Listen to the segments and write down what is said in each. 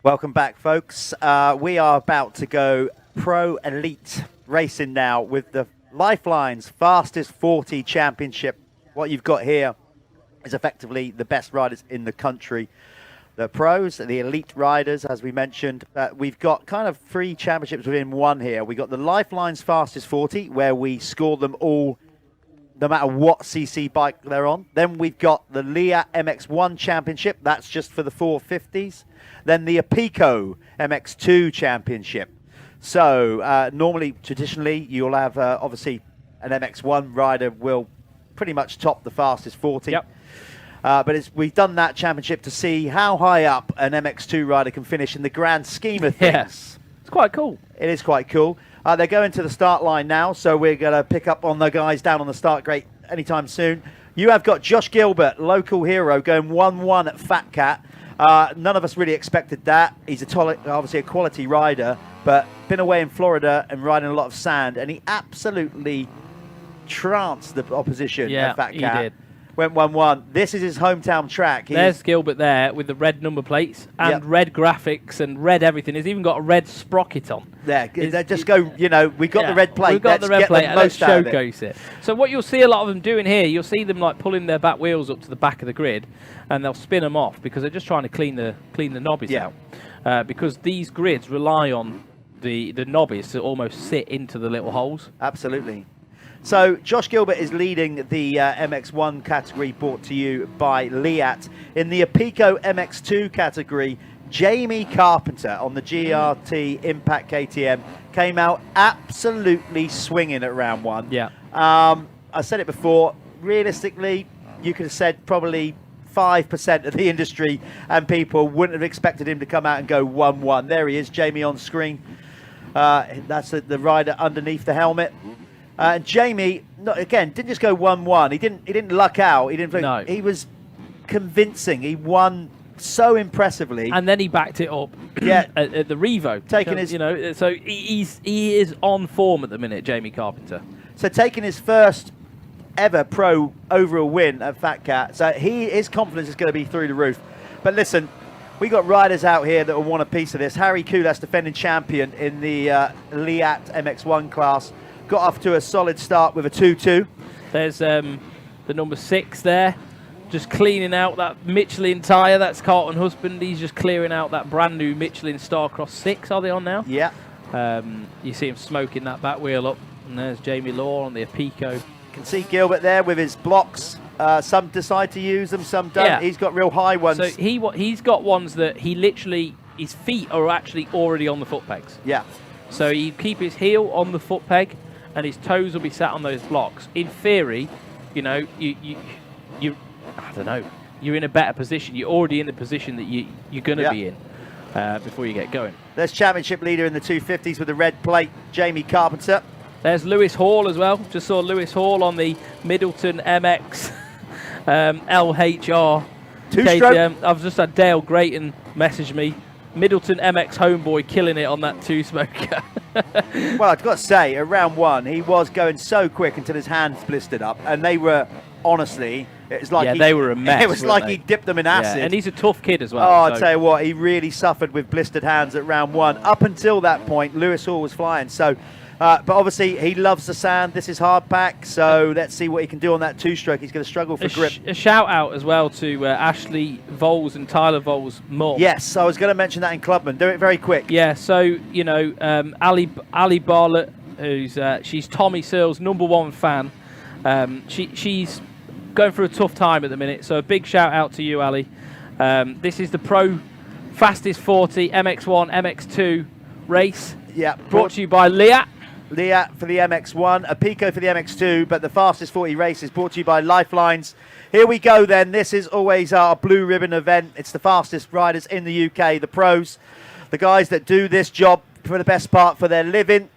Welcome back, folks. We are about to go pro elite racing now with the Lifeline's Fastest 40 Championship. What you've got here is effectively the best riders in the country. The pros, the elite riders, as we mentioned. We've got kind of 3 championships within one here. We've got the Lifeline's Fastest 40, where we score them all no matter what CC bike they're on. Then we've got the Leah MX1 Championship. That's just for the 450s. Then the Apico MX2 Championship. So normally, traditionally, you'll have obviously an MX1 rider will pretty much top the Fastest 40. Yep. But we've done that championship to see how high up an MX2 rider can finish in the grand scheme of things. Yes. It's quite cool. It is quite cool. They're going to the start line now, so we're going to pick up on the guys down on the start gate anytime soon. You have got Josh Gilbert, local hero, going 1-1 at Fat Cat. None of us really expected that. He's obviously a quality rider, but been away in Florida and riding a lot of sand, and he absolutely tranced the opposition at Fat Cat. He did. Went 1-1. This is his hometown track. There's Gilbert there with the red number plates and red graphics and red everything. He's even got a red sprocket on. There, they just go, you know, we got the red plate. We've got the red plate and let's showcase it. So what you'll see a lot of them doing here, you'll see them like pulling their back wheels up to the back of the grid and they'll spin them off because they're just trying to clean the knobbies out. Because these grids rely on the knobbies to almost sit into the little holes. Absolutely. So Josh Gilbert is leading the MX1 category, brought to you by Liat. In the Apico MX2 category, Jamie Carpenter on the GRT Impact KTM came out absolutely swinging at round 1. Yeah. I said it before, realistically, you could have said probably 5% of the industry and people wouldn't have expected him to come out and go 1-1. There he is, Jamie on screen. That's the rider underneath the helmet. Jamie, again, didn't just go 1-1. He didn't luck out. No. He was convincing. He won so impressively. And then he backed it up. Yeah, at the Revo. Taking his, so he is on form at the minute, Jamie Carpenter. So taking his first ever pro overall win at Fat Cat. So his confidence is going to be through the roof. But listen, we got riders out here that will want a piece of this. Harry Kulas, defending champion in the Liat MX1 class. Got off to a solid start with a 2-2. There's the number 6 there, just cleaning out that Michelin tyre. That's Carlton Husband. He's just clearing out that brand new Michelin Starcross 6. Are they on now? Yeah. You see him smoking that back wheel up. And there's Jamie Law on the Apico. You can see Gilbert there with his blocks. Some decide to use them, some don't. Yeah. He's got real high ones. So he's got ones that he literally, his feet are actually already on the foot pegs. Yeah. So he keep his heel on the foot peg and his toes will be sat on those blocks. In theory, you know, you I don't know, you're in a better position. You're already in the position that you're going to be in before you get going. There's championship leader in the 250s with the red plate, Jamie Carpenter. There's Lewis Hall as well. Just saw Lewis Hall on the Middleton MX LHR KTM. I've just had Dale Grayton message me. Middleton MX homeboy killing it on that 2-smoker. Well, I've got to say, at round 1, he was going so quick until his hands blistered up, and they were, honestly, it's like they were a mess. It was like he dipped them in acid. Yeah, and he's a tough kid as well. Oh, I'll tell you what, he really suffered with blistered hands at round 1. Up until that point, Lewis Hall was flying. So, but obviously, he loves the sand. This is hard pack, so let's see what he can do on that 2-stroke. He's going to struggle for grip. A shout out as well to Ashley Voles and Tyler Voles' mum. Yes, I was going to mention that in Clubman. Do it very quick. Yeah, so, you know, Ali Bartlett, who's she's Tommy Searle's #1 fan. She's going through a tough time at the minute, so a big shout out to you, Ali. This is the Pro Fastest 40 MX1, MX2 race. Yeah. Brought to you by Liat. Liat for the MX1, Apico for the MX2, but the Fastest 40 race is brought to you by Lifelines. Here we go then. This is always our blue ribbon event. It's the fastest riders in the UK, the pros, the guys that do this job for the best part for their living.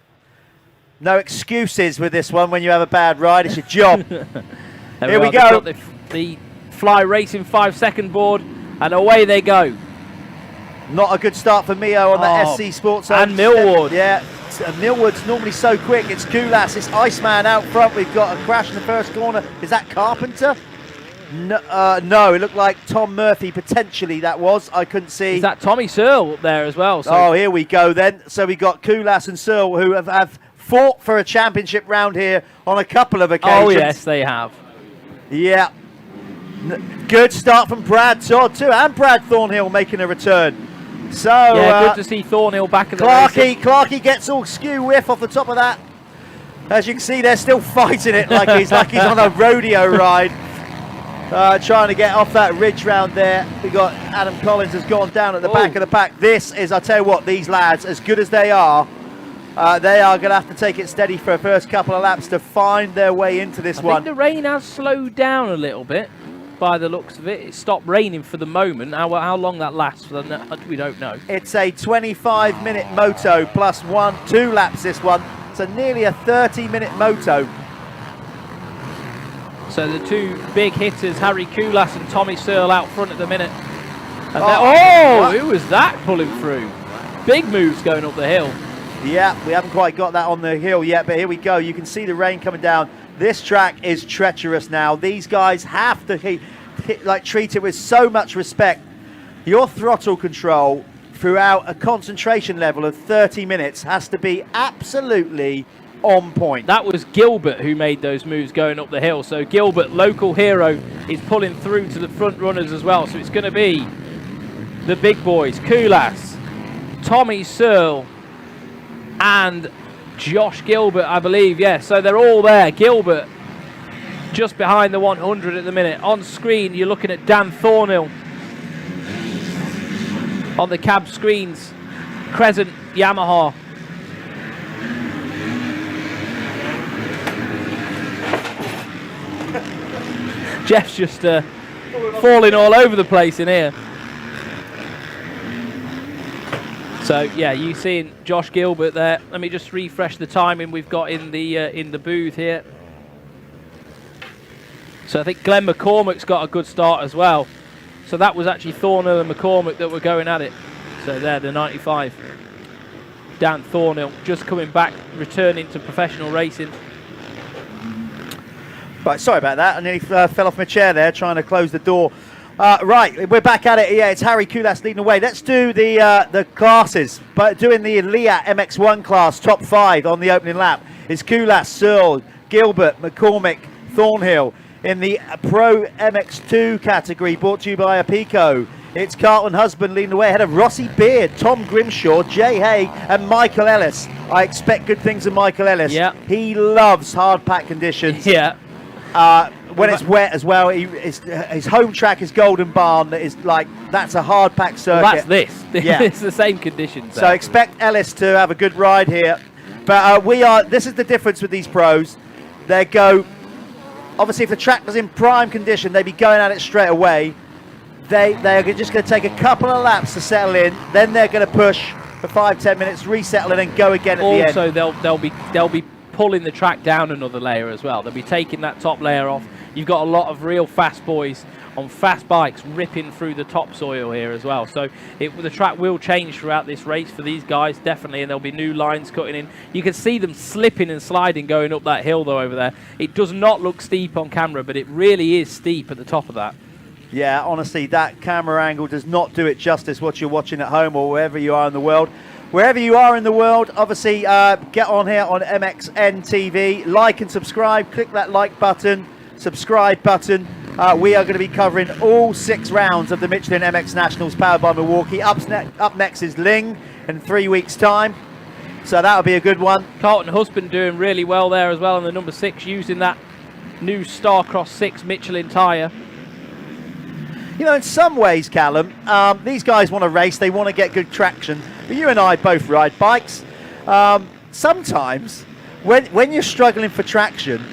No excuses with this one when you have a bad ride. It's your job. Here we go. Got the Fly Racing 5-second board, and away they go. Not a good start for Mio on the SC Sports. And Millward. Yeah, Millward's normally so quick. It's Kulas, it's Iceman out front. We've got a crash in the first corner. Is that Carpenter? No, it looked like Tom Murphy potentially. That was. I couldn't see. Is that Tommy Searle up there as well? So oh, here we go then. So we got Kulas and Searle who have fought for a championship round here on a couple of occasions. Oh yes, they have. Yeah. Good start from Brad Todd too, and Brad Thornhill making a return. So yeah, good to see Thornhill back at the racing. Clarkey gets all skew whiff off the top of that. As you can see, they're still fighting it like he's on a rodeo ride. Trying to get off that ridge round there. We got Adam Collins has gone down at the back of the pack. This is, I tell you what, these lads, as good as they are going to have to take it steady for a first couple of laps to find their way into this one. I think the rain has slowed down a little bit by the looks of it. It stopped raining for the moment. How long that lasts, we don't know. It's a 25-minute moto plus 2 laps this one. So nearly a 30-minute moto. So the two big hitters, Harry Kulas and Tommy Searle, out front at the minute. And who was that pulling through? Big moves going up the hill. Yeah, we haven't quite got that on the hill yet, but here we go. You can see the rain coming down. This track is treacherous now. These guys have to treat it with so much respect. Your throttle control throughout a concentration level of 30 minutes has to be absolutely on point. That was Gilbert who made those moves going up the hill. So Gilbert, local hero, is pulling through to the front runners as well. So it's going to be the big boys, Kulas, Tommy Searle, and Josh Gilbert, I believe. Yeah, so they're all there. Gilbert just behind the 100 at the minute. On screen, you're looking at Dan Thornhill on the cab screens. Crescent Yamaha. Jeff's just falling all over the place in here. So yeah, you seeing Josh Gilbert there. Let me just refresh the timing we've got in the booth here. So I think Glenn McCormick's got a good start as well. So that was actually Thornhill and McCormick that were going at it. So there, the 95. Dan Thornhill just coming back, returning to professional racing. Right, sorry about that. I nearly fell off my chair there trying to close the door. Right, we're back at it. Yeah, it's Harry Kulas leading the way. Let's do the classes. But doing the Leah MX1 class, top 5 on the opening lap is Kulas, Searle, Gilbert, McCormick, Thornhill. In the Pro MX2 category, brought to you by Apico, it's Carlton Husband leading the way ahead of Rossi Beard, Tom Grimshaw, Jay Hague, and Michael Ellis. I expect good things of Michael Ellis. Yeah. He loves hard pack conditions. Yeah. When it's wet as well, his home track is Golden Barn. That's a hard pack circuit. Well, that's this. Yeah. It's the same conditions. So expect Ellis to have a good ride here. But this is the difference with these pros. They go, obviously if the track was in prime condition, they'd be going at it straight away. They're just going to take a couple of laps to settle in. Then they're going to push for 5-10 minutes, resettle, and then go again at the end. Also, they'll be pulling the track down another layer as well. They'll be taking that top layer off. You've got a lot of real fast boys on fast bikes ripping through the topsoil here as well. So the track will change throughout this race for these guys, definitely, and there'll be new lines cutting in. You can see them slipping and sliding going up that hill, though, over there. It does not look steep on camera, but it really is steep at the top of that. Yeah, honestly, that camera angle does not do it justice, what you're watching at home or wherever you are in the world. Wherever you are in the world, obviously, get on here on MXN-TV, like and subscribe, click that like button, subscribe button. We are going to be covering all 6 rounds of the Michelin MX Nationals powered by Milwaukee. Up next is Lyng in 3 weeks' time. So that'll be a good one. Carlton Husband doing really well there as well on the number 6, using that new Starcross 6 Michelin tyre. You know, in some ways, Callum, these guys want to race, they want to get good traction. But you and I both ride bikes. Sometimes, when you're struggling for traction,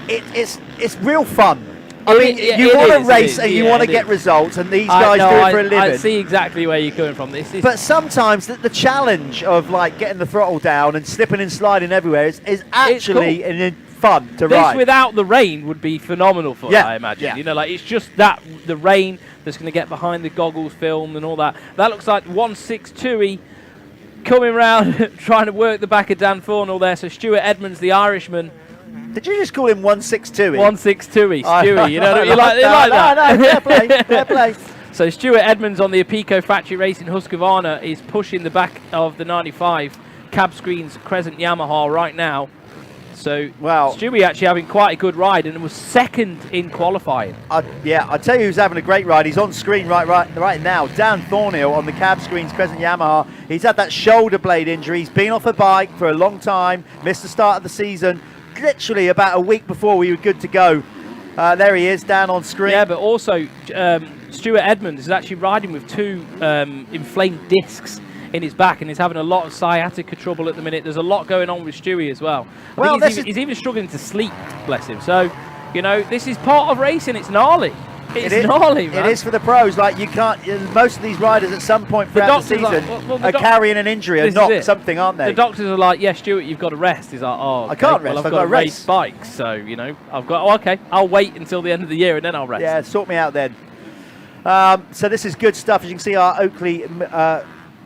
it's real fun. I mean, you want to race and you want to get results, and these guys do it for a living. I see exactly where you're coming from. But sometimes the challenge of getting the throttle down and slipping and sliding everywhere is actually fun to ride. This without the rain would be phenomenal for it, I imagine. Yeah. You know, it's just the rain that's going to get behind the goggles film and all that. That looks like 162 coming round, trying to work the back of Dan Thornhill there. So Stuart Edmonds, the Irishman, Did you just call him 162? 162 Stewie, you know, you like that? No, fair play, fair play. So Stuart Edmonds on the Apico Factory Racing Husqvarna is pushing the back of the 95 Cab Screens Crescent Yamaha right now. So Stewie actually having quite a good ride, and it was second in qualifying. Yeah, I tell you who's having a great ride. He's on screen right now. Dan Thornhill on the Cab Screens Crescent Yamaha. He's had that shoulder blade injury. He's been off a bike for a long time. Missed the start of the season. Literally about a week before we were good to go. There he is, down on screen. Yeah, but also Stuart Edmonds is actually riding with two inflamed discs in his back, and he's having a lot of sciatica trouble at the minute. There's a lot going on with Stewie as well. He's even struggling to sleep, bless him. So, you know, this is part of racing. It's gnarly. It's gnarly, man. It is for the pros. Like, you can't. Most of these riders at some point throughout the season are carrying an injury or not something, aren't they? The doctors are like, "Yeah, Stuart, you've got to rest." He's like, "Oh, okay. I can't rest. Well, I've got to race bikes, so you know, I've got. Oh, okay, I'll wait until the end of the year and then I'll rest." Yeah, sort me out then. So this is good stuff. As you can see, our Oakley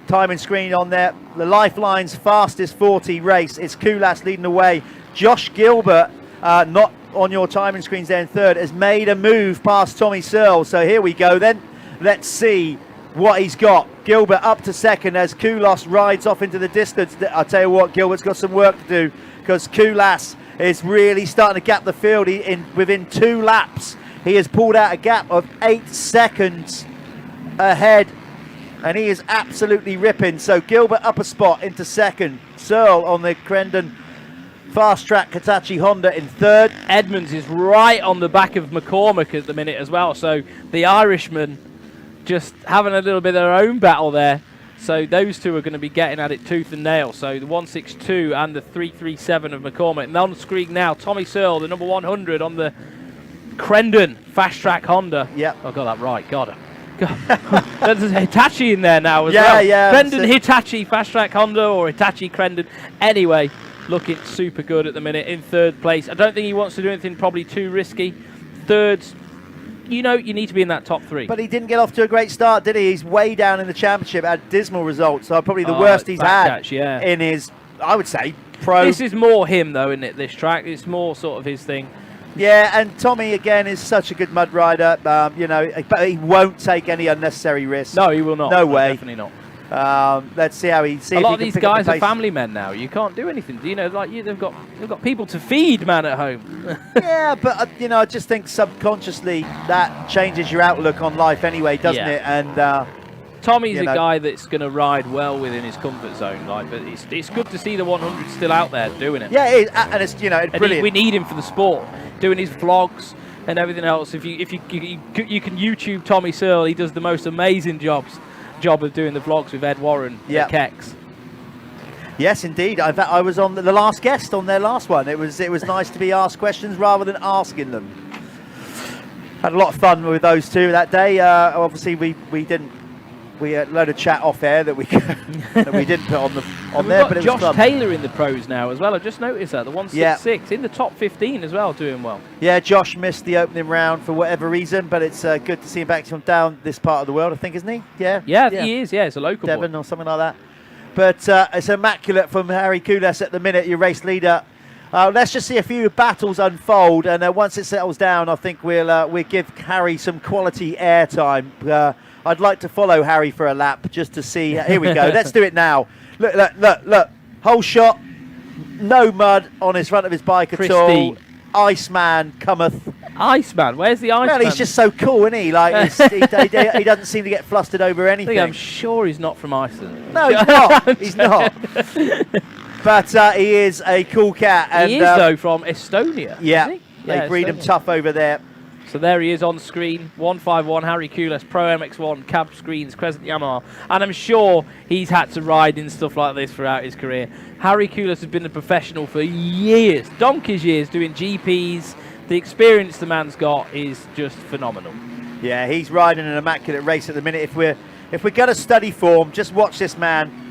timing screen on there. The Lifeline's fastest 40 race. It's Kulas leading the way. Josh Gilbert, not on your timing screens there in third, has made a move past Tommy Searle. So here we go then. Let's see what he's got. Gilbert up to second as Kulas rides off into the distance. I'll tell you what, Gilbert's got some work to do, because Kulas is really starting to gap the field. Within 2 laps, he has pulled out a gap of 8 seconds ahead, and he is absolutely ripping. So Gilbert up a spot into second. Searle on the Crendon Fast Track Hitachi Honda in third. Edmonds is right on the back of McCormick at the minute as well. So the Irishmen just having a little bit of their own battle there. So those two are going to be getting at it tooth and nail. So the 162 and the 337 of McCormick. And on screen now, Tommy Searle, the number 100 on the Crendon Fast Track Honda. Yep. I got that right. Got it. There's a Hitachi in there now as well. Yeah. Crendon Hitachi Fast Track Honda, or Hitachi Crendon. Anyway, looking super good at the minute in third place. I don't think he wants to do anything probably too risky. Third, you know, you need to be in that top 3. But he didn't get off to a great start, did he? He's way down in the championship, had dismal results. So probably the worst he's had in his, I would say, pro. This is more him though, isn't it, this track? It's more sort of his thing. Yeah, and Tommy, again, is such a good mud rider, you know, but he won't take any unnecessary risks. No, he will not. No way. Definitely not. Let's see how he. A lot of these guys are family men now. You can't do anything. You know, like they've got people to feed, man, at home. Yeah, but you know, I just think subconsciously that changes your outlook on life anyway, doesn't it? And Tommy's a guy that's going to ride well within his comfort zone, like. But it's good to see the 100 still out there doing it. Yeah, it is, and it's, you know, it's brilliant. We need him for the sport, doing his vlogs and everything else. If you can YouTube Tommy Searle, he does the most amazing job of doing the vlogs with Ed Warren at Kex. Yes, indeed. I was on the last guest on their last one. It was nice to be asked questions rather than asking them. Had a lot of fun with those two that day. Obviously, we had a load of chat off air that we didn't put on there. But it Josh was fun. Taylor in the pros now as well. I just noticed that the 166 in the top 15 as well, doing well. Yeah, Josh missed the opening round for whatever reason, but it's good to see him back from down this part of the world, I think, isn't he? Yeah, he is. Yeah, it's a local Devon boy. or something like that. But it's immaculate from Harry Kulas at the minute, your race leader. Let's just see a few battles unfold, and once it settles down, I think we'll give Harry some quality airtime. I'd like to follow Harry for a lap just to see. Here we go. Let's do it now. Look. Whole shot. No mud on his front of his bike at all. Iceman cometh. Iceman? Where's the Iceman? Well, he's just so cool, isn't he? Like he doesn't seem to get flustered over anything. I'm sure he's not from Iceland. No, he's not. He's not. But he is a cool cat. And, he is, though, from Estonia. Yeah. Isn't he? They breed him tough over there. So there he is on screen, 151 Harry Kulas, Pro MX1, Cab Screens, Crescent Yamaha. And I'm sure he's had to ride in stuff like this throughout his career. Harry Kulas has been a professional for years, donkey's years, doing GPs. The experience the man's got is just phenomenal. Yeah, he's riding an immaculate race at the minute. If we're going to study form, just watch this man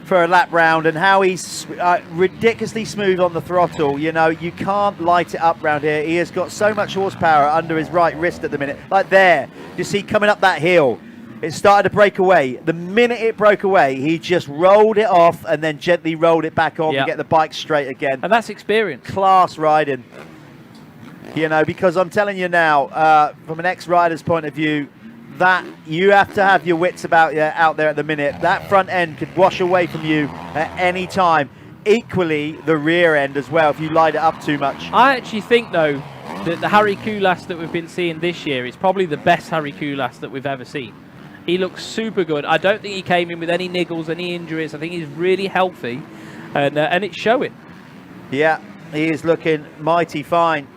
for a lap round and how he's ridiculously smooth on the throttle. You know, you can't light it up round here. He has got so much horsepower under his right wrist at the minute. Like there, you see coming up that hill. it started to break away. The minute it broke away, he just rolled it off and then gently rolled it back on to get the bike straight again. And that's experience. Class riding. You know, because I'm telling you now, from an ex-rider's point of view, that you have to have your wits about you out there at the minute. That front end could wash away from you at any time. Equally, the rear end as well, if you light it up too much. I actually think, though, that the Harry Koulas that we've been seeing this year is probably the best Harry Koulas that we've ever seen. He looks super good. I don't think he came in with any niggles, any injuries. I think he's really healthy, and it's showing. Yeah, he is looking mighty fine.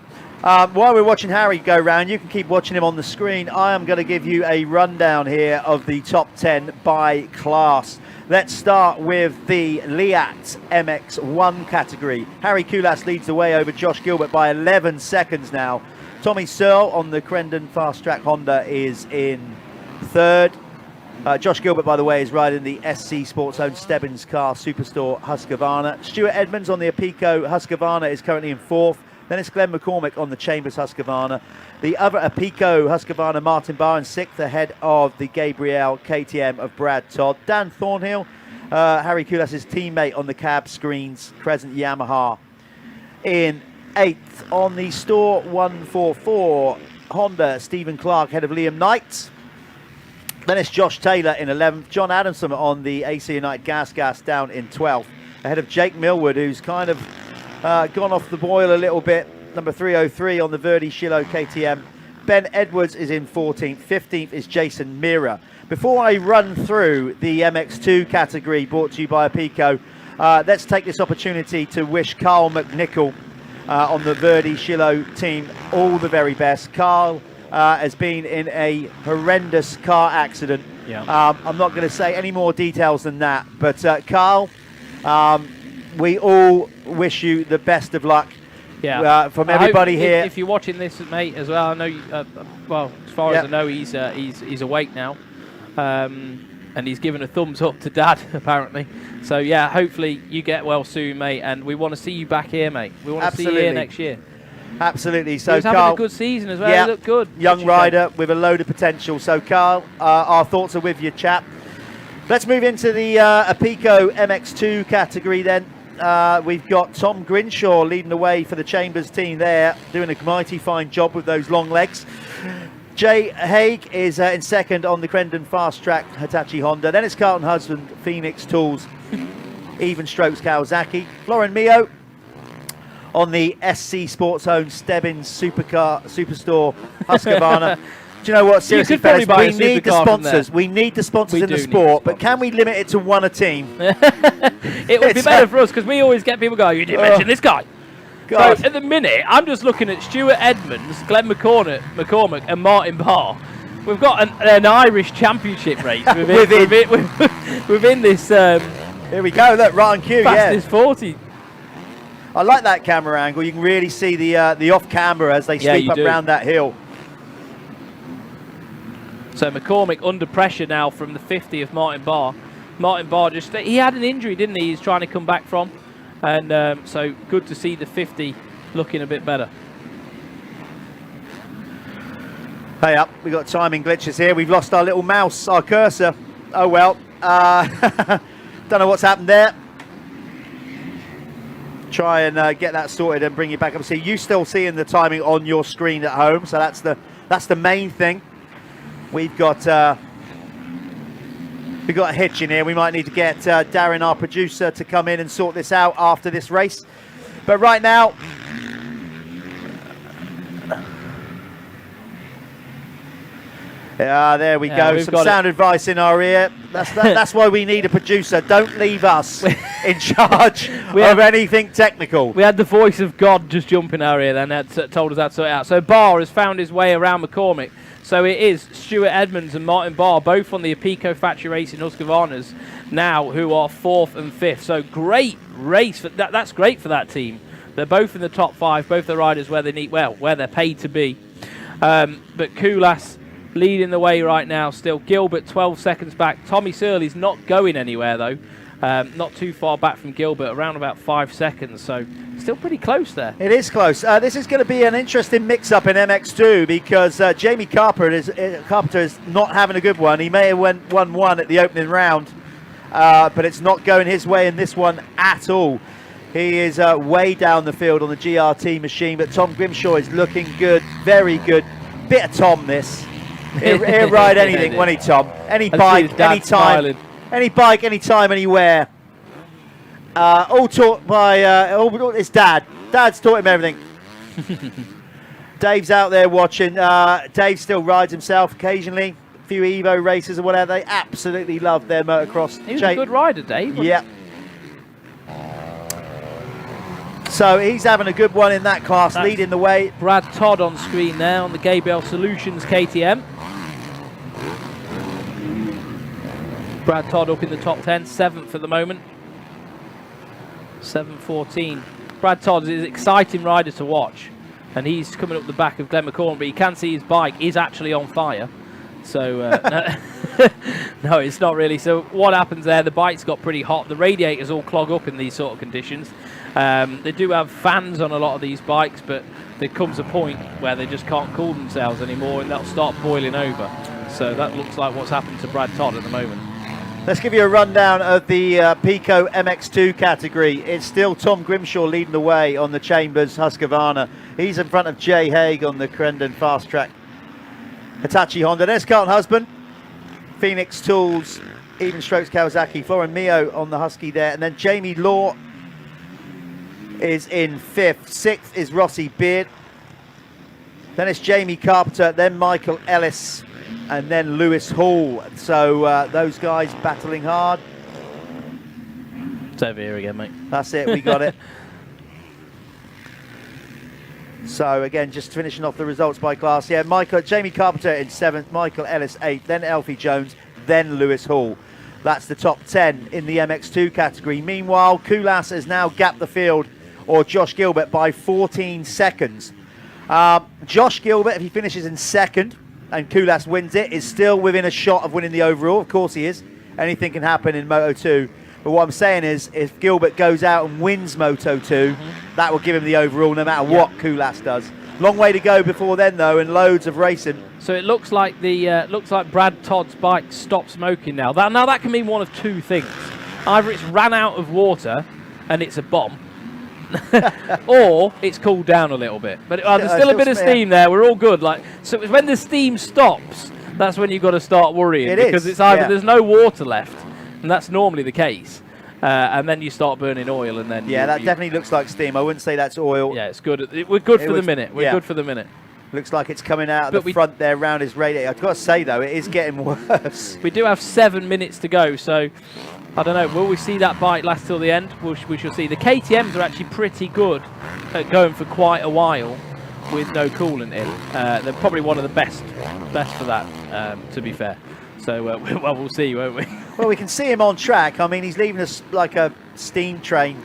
While we're watching Harry go round, you can keep watching him on the screen. I am going to give you a rundown here of the top 10 by class. Let's start with the Liat MX1 category. Harry Koulas leads the way over Josh Gilbert by 11 seconds now. Tommy Searle on the Crendon Fast Track Honda is in third. Josh Gilbert, by the way, is riding the SC Sports Owned Stebbins car Superstore Husqvarna. Stuart Edmonds on the Apico Husqvarna is currently in fourth. Then it's Glenn McCormick on the Chambers Husqvarna. The other Apico Husqvarna, Martin Barr, in sixth, ahead of the Gabriel KTM of Brad Todd. Dan Thornhill, Harry Koulas' teammate on the cab screens, Crescent Yamaha, in eighth. On the Store 144 Honda, Stephen Clark, ahead of Liam Knight. Then it's Josh Taylor in 11th. John Adamson on the AC United Gas down in 12th, ahead of Jake Millwood, who's kind of gone off the boil a little bit. Number 303 on the Verdi Shillo KTM. Ben Edwards is in 14th. 15th is Jason Mira. Before I run through the MX2 category brought to you by Apico, let's take this opportunity to wish Carl McNichol on the Verdi Shillo team all the very best. Carl has been in a horrendous car accident. Yeah. I'm not going to say any more details than that, but Carl, we all wish you the best of luck. Yeah. From everybody here. If you're watching this, mate, as well, I know. Well, as far as I know, he's awake now, and he's given a thumbs up to Dad apparently. So yeah, hopefully you get well soon, mate, and we want to see you back here, mate. We want to see you here next year. Absolutely. So he was having a good season as well. He looked good. Young rider with a load of potential. So Carl, our thoughts are with you, chap. Let's move into the Apico MX2 category then. We've got Tom Grimshaw leading the way for the Chambers team there, doing a mighty fine job with those long legs. Jay Hague is in second on the Crendon Fast Track Hitachi Honda. Then it's Carlton Husband, Phoenix Tools, Even Strokes Kawasaki. Florin Mio on the SC Sports Owned Stebbins Superstore Husqvarna. Do you know what? Seriously, fellas, we need the sponsors. We need the sponsors in the sport, but can we limit it to one a team? It would be better for us because we always get people going, you didn't mention this guy. God. So at the minute, I'm just looking at Stuart Edmonds, Glenn McCormick and Martin Barr. We've got an Irish championship race within this. Here we go, look, right on cue, fastest 40. I like that camera angle. You can really see the off-camera as they sweep up around that hill. So McCormick under pressure now from the 50 of Martin Barr. Martin Barr he had an injury, didn't he? He's trying to come back from. And so good to see the 50 looking a bit better. Hey up, we got timing glitches here. We've lost our little mouse, our cursor. Oh well. Don't know what's happened there. Try and get that sorted and bring you back up. See, you still seeing the timing on your screen at home, so that's the main thing. We've got a hitch in here. We might need to get Darren, our producer, to come in and sort this out after this race. But right now, there we go. Some sound advice in our ear. That's why we need a producer. Don't leave us in charge of anything technical. We had the voice of God just jump in our ear then, that told us how to sort it out. So Barr has found his way around McCormick. So it is Stuart Edmonds and Martin Barr, both on the Apico Factory Racing Husqvarnas now, who are 4th and 5th. So great race. That's great for that team. They're both in the top 5, both the riders where they need, where they're paid to be. But Koulas leading the way right now still. Gilbert 12 seconds back. Tommy Searle is not going anywhere though. not too far back from Gilbert, around about 5 seconds. So still pretty close there. It is close. This is going to be an interesting mix-up in MX2 because Jamie Carpenter is not having a good one. He may have won one at the opening round, but it's not going his way in this one at all. He is way down the field on the GRT machine, but Tom Grimshaw is looking good, very good. Bit of Tom, this. He'll ride anything, won't he, Tom? Any bike, anytime. Any bike, anytime, anywhere. All taught by his dad. Dad's taught him everything. Dave's out there watching. Dave still rides himself occasionally. A few Evo races or whatever. They absolutely love their motocross. He was a good rider, Dave. Yeah. So he's having a good one in that class, leading the way. Brad Todd on screen now on the Gabriel Solutions KTM. Brad Todd up in the top 10, 7th at the moment. 7:14. Brad Todd is an exciting rider to watch, and he's coming up the back of Glenn McCorn, but you can see his bike is actually on fire. So, no, it's not really. So what happens there, the bike's got pretty hot. The radiators all clog up in these sort of conditions. They do have fans on a lot of these bikes, but there comes a point where they just can't cool themselves anymore, and they'll start boiling over. So that looks like what's happened to Brad Todd at the moment. Let's give you a rundown of the Pico MX2 category. It's still Tom Grimshaw leading the way on the Chambers Husqvarna. He's in front of Jay Hague on the Crendon Fast Track Hitachi Honda. There's Carlton Husband, Phoenix Tools, Even Strokes Kawasaki, Florin Mio on the Husky there, and then Jamie Law is in 5th. 6th is Rossi Beard. Then it's Jamie Carpenter, then Michael Ellis, and then Lewis Hall. So those guys battling hard. It's over here again, mate. That's it, we got it. So again, just finishing off the results by class. Yeah, Jamie Carpenter in 7th, Michael Ellis 8th, then Elfie Jones, then Lewis Hall. That's the top 10 in the MX2 category. Meanwhile, Kulas has now gapped the field, or Josh Gilbert, by 14 seconds. Josh Gilbert, if he finishes in 2nd and Kulas wins it, is still within a shot of winning the overall. Of course he is. Anything can happen in Moto 2. But what I'm saying is, if Gilbert goes out and wins Moto 2, that will give him the overall no matter what Kulas does. Long way to go before then, though, and loads of racing. So it looks like Brad Todd's bike stopped smoking now. Now that can mean one of two things. Either it's ran out of water and it's a bomb, or it's cooled down a little bit. But there's still a bit of steam there. We're all good. So when the steam stops, that's when you've got to start worrying, because it's either there's no water left, and that's normally the case, and then you start burning oil, and then that definitely looks like steam. I wouldn't say that's oil. Yeah, it's good. We're good for the minute. We're good for the minute. Looks like it's coming out of the front there around his radiator. I've got to say, though, it is getting worse. We do have 7 minutes to go, so I don't know. Will we see that bike last till the end? We shall see. The KTMs are actually pretty good at going for quite a while with no coolant in. They're probably one of the best for that, to be fair. So we'll see, won't we? Well, we can see him on track. I mean, he's leaving us like a steam train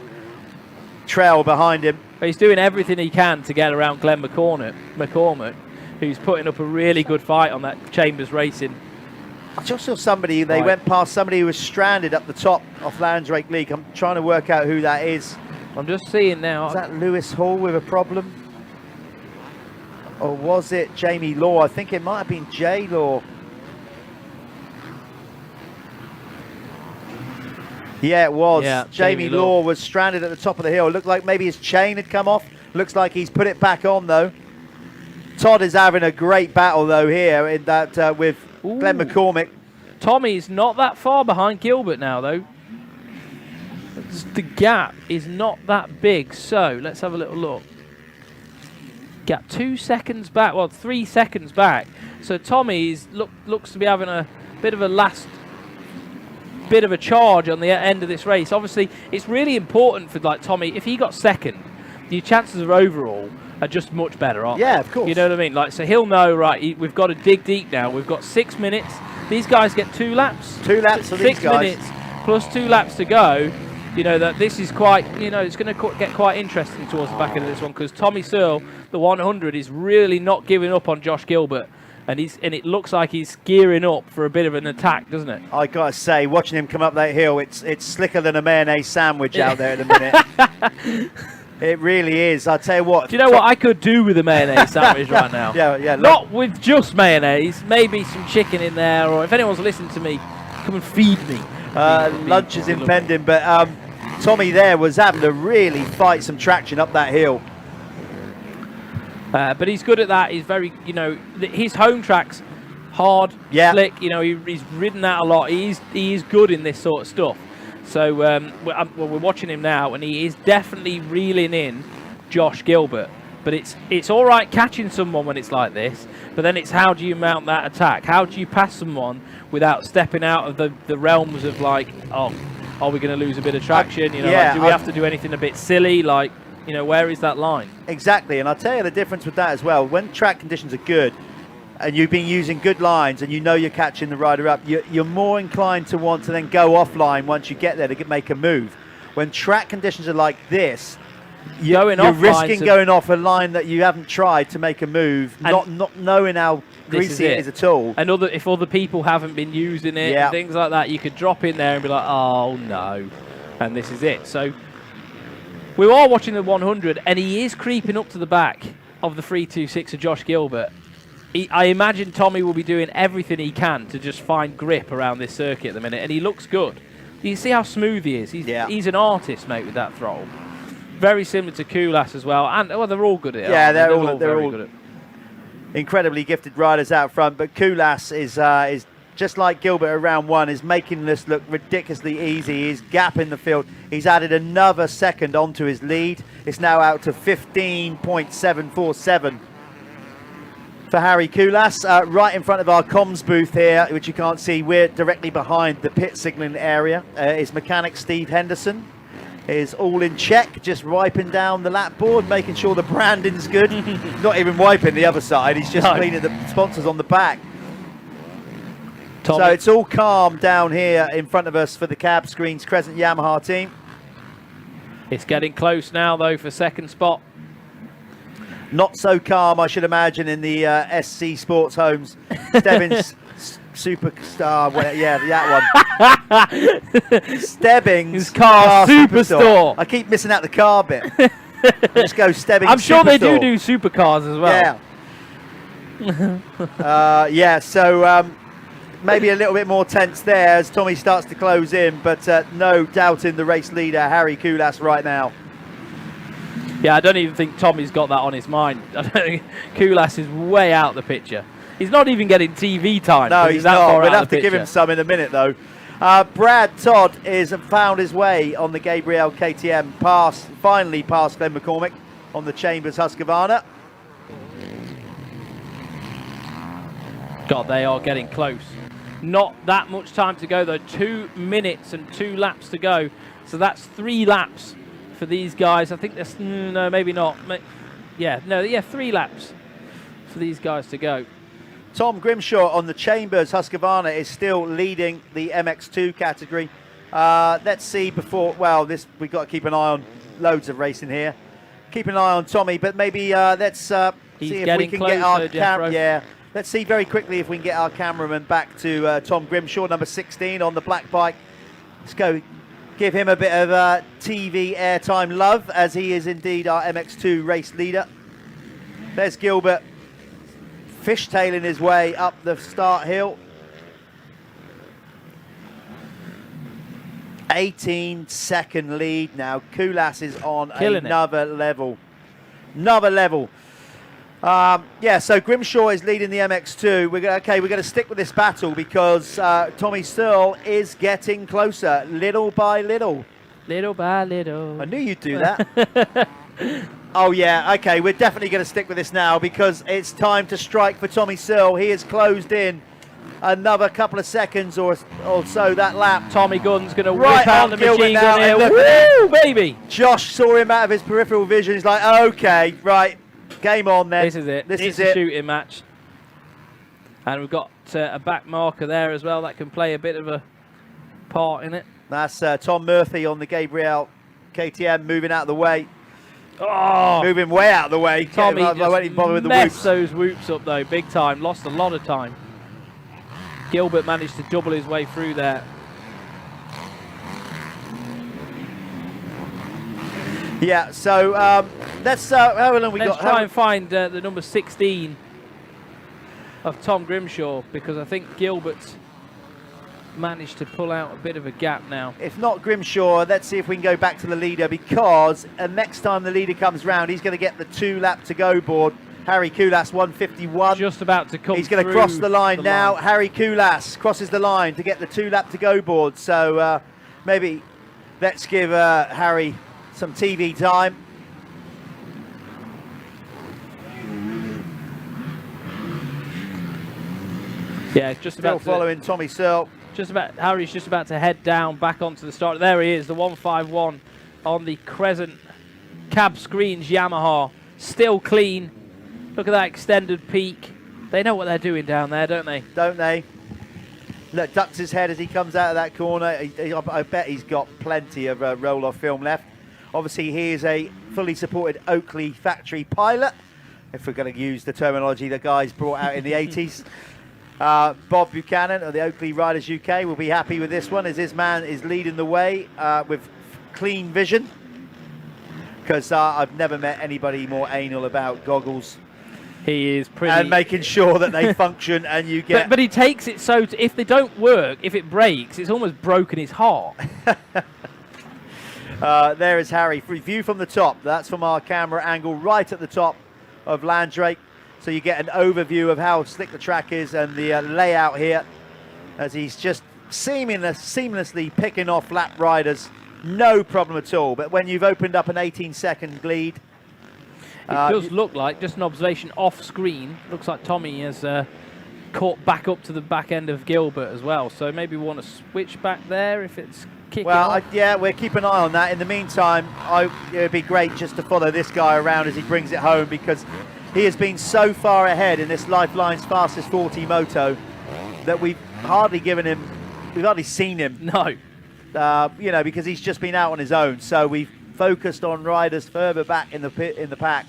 trail behind him. But he's doing everything he can to get around Glenn McCormick, who's putting up a really good fight on that Chambers Racing. I just saw somebody, they went past somebody who was stranded up the top of Landrake League. I'm trying to work out who that is. I'm just seeing now. Is that Lewis Hall with a problem? Or was it Jamie Law? I think it might have been Jay Law. Yeah, it was. Yeah, Jamie Law was stranded at the top of the hill. Looked like maybe his chain had come off. Looks like he's put it back on, though. Todd is having a great battle, though, here in that with Glenn McCormick. Tommy's not that far behind Gilbert now, though. The gap is not that big. So let's have a little look. Gap 2 seconds back. Well, 3 seconds back. So Tommy's looks to be having a bit of a last bit of a charge on the end of this race. Obviously, it's really important for Tommy. If he got 2nd, your chances of overall are just much better, aren't they? Yeah, of course. You know what I mean? So he'll know, right, we've got to dig deep now. We've got 6 minutes. These guys get 2 laps. 2 laps for these guys. 6 minutes plus 2 laps to go. You know, that this is quite, it's going to get quite interesting towards the back end of this one, because Tommy Searle, the 100, is really not giving up on Josh Gilbert. and it looks like he's gearing up for a bit of an attack, doesn't it? I gotta say, watching him come up that hill, it's slicker than a mayonnaise sandwich out there at the minute. It really is. I'll tell you what. Do you know what I could do with a mayonnaise sandwich right now? Yeah. Not with just mayonnaise, maybe some chicken in there, or if anyone's listening to me, come and feed me. Lunch is impending, but Tommy there was having to really fight some traction up that hill. But he's good at that. He's very, his home track's hard, slick. He's ridden that a lot. He is good in this sort of stuff. So we're watching him now, and he is definitely reeling in Josh Gilbert. But it's all right catching someone when it's like this, but then it's how do you mount that attack? How do you pass someone without stepping out of the realms of like, oh, are we going to lose a bit of traction? Do we have to do anything a bit silly? Like, where is that line? Exactly, and I'll tell you the difference with that as well. When track conditions are good, and you've been using good lines and you're catching the rider up, you're more inclined to want to then go offline once you get there to make a move. When track conditions are like this, you're risking going off a line that you haven't tried to make a move, not knowing how greasy it is at all. And if other people haven't been using it and things like that, you could drop in there and be like, oh no, and this is it. So we are watching the 100, and he is creeping up to the back of the 326 of Josh Gilbert. I imagine Tommy will be doing everything he can to just find grip around this circuit at the minute, and he looks good. You see how smooth he is. He's an artist, mate, with that throttle. Very similar to Kulas as well, and they're all good at it. Yeah, they're all good at it. Incredibly gifted riders out front, but Kulas is just like Gilbert at round one, is making this look ridiculously easy. He's gapping the field. He's added another second onto his lead. It's now out to 15.747. For Harry Kulas, right in front of our comms booth here, which you can't see, we're directly behind the pit signalling area, is mechanic Steve Henderson. Is all in check, just wiping down the lap board, making sure the branding's good. Not even wiping the other side, he's just cleaning the sponsors on the back. Tommy. So it's all calm down here in front of us for the cab screens Crescent Yamaha team. It's getting close now though for second spot. Not so calm, I should imagine, in the SC Sports Homes. Stebbings Superstar, that one. Stebbings Car Superstore. I keep missing out the car bit. Just go Stebbings I'm sure Superstore. they do supercars as well. Yeah. So maybe a little bit more tense there as Tommy starts to close in, but no doubt in the race leader, Harry Kulas, right now. Yeah, I don't even think Tommy's got that on his mind. I don't think Kulas is way out the picture. He's not even getting TV time. No, he's not. We'll have to give him some in a minute, though. Brad Todd has found his way on the Gabriel KTM, finally past Glenn McCormick on the Chambers Husqvarna. God, they are getting close. Not that much time to go, though. 2 minutes and 2 laps to go. So that's 3 laps for these guys. I think that's, no, maybe not. 3 laps for these guys to go. Tom Grimshaw on the Chambers Husqvarna is still leading the MX2 category. Let's see we've got to keep an eye on loads of racing here. Keep an eye on Tommy, but maybe let's see if we can get our camera. Yeah, let's see very quickly if we can get our cameraman back to Tom Grimshaw, number 16 on the black bike. Let's go give him a bit of TV airtime love, as he is indeed our MX2 race leader. There's Gilbert fishtailing his way up the start hill. 18-second lead now. Kulas is on another level. So Grimshaw is leading the MX2. We're going to stick with this battle because Tommy Searle is getting closer, little by little. Little by little. I knew you'd do that. Oh yeah, okay, we're definitely going to stick with this now because it's time to strike for Tommy Searle. He has closed in another couple of seconds or so that lap. Tommy Gunn's going to whip out the machine gun here. Woo, baby! Josh saw him out of his peripheral vision. He's like, okay, right, game on then. This is it. It's a shooting match. And we've got a back marker there as well that can play a bit of a part in it. That's Tom Murphy on the Gabriel KTM moving out of the way. Oh, moving way out of the way. Tommy I won't even bother with the messed whoops. those whoops up though, big time. Lost a lot of time. Gilbert managed to double his way through there. Yeah, so let's how long we Let's got? try and find the number 16 of Tom Grimshaw, because I think Gilbert's managed to pull out a bit of a gap now. If not Grimshaw, let's see if we can go back to the leader, because next time the leader comes round, he's going to get the 2-lap to go board. Harry Koulas, 151. Just about to come. He's going to cross the line now. Harry Koulas crosses the line to get the 2-lap to go board. So maybe let's give Harry some TV time. Yeah, it's just Still about following Tommy Searle. Harry's just about to head down back onto the start. There he is, the 151 on the Crescent cab screens Yamaha. Still clean. Look at that extended peak. They know what they're doing down there, don't they? Don't they? Look, ducks his head as he comes out of that corner. I bet he's got plenty of roll-off film left. Obviously, he is a fully supported Oakley factory pilot, if we're going to use the terminology the guys brought out in the 80s. Bob Buchanan of the Oakley Riders UK will be happy with this one, as this man is leading the way with clean vision, because I've never met anybody more anal about goggles. He is pretty... And making sure that they function and you get... But he takes it so... if they don't work, if it breaks, it's almost broken his heart. There is Harry. View from the top. That's from our camera angle right at the top of Landrake. So you get an overview of how slick the track is and the layout here, as he's just seamlessly picking off lap riders. No problem at all. But when you've opened up an 18-second lead... It does look like, just an observation off screen, looks like Tommy has caught back up to the back end of Gilbert as well. So maybe we want to switch back there if it's kicking off. Yeah, we'll keep an eye on that. In the meantime, it would be great just to follow this guy around as he brings it home, because he has been so far ahead in this Lifeline's fastest 40 moto that we've hardly seen him. No. You know, because he's just been out on his own. So we've focused on riders further back in the pack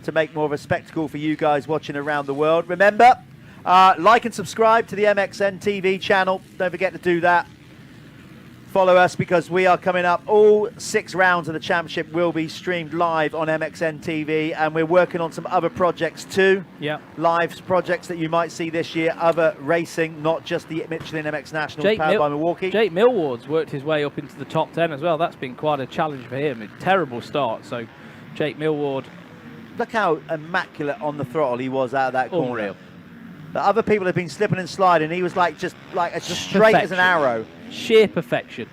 to make more of a spectacle for you guys watching around the world. Remember, like and subscribe to the MXN-TV channel. Don't forget to do that. Follow us, because we are coming up. All 6 rounds of the championship will be streamed live on MXN-TV, and we're working on some other projects too. Yeah. Live projects that you might see this year, other racing, not just the Michelin MX Nationals powered by Milwaukee. Jake Millward's worked his way up into the top 10 as well. That's been quite a challenge for him. A terrible start. So Jake Millward. Look how immaculate on the throttle he was out of that corner. Unreal. The other people have been slipping and sliding. He was just straight as an arrow. Sheer perfection.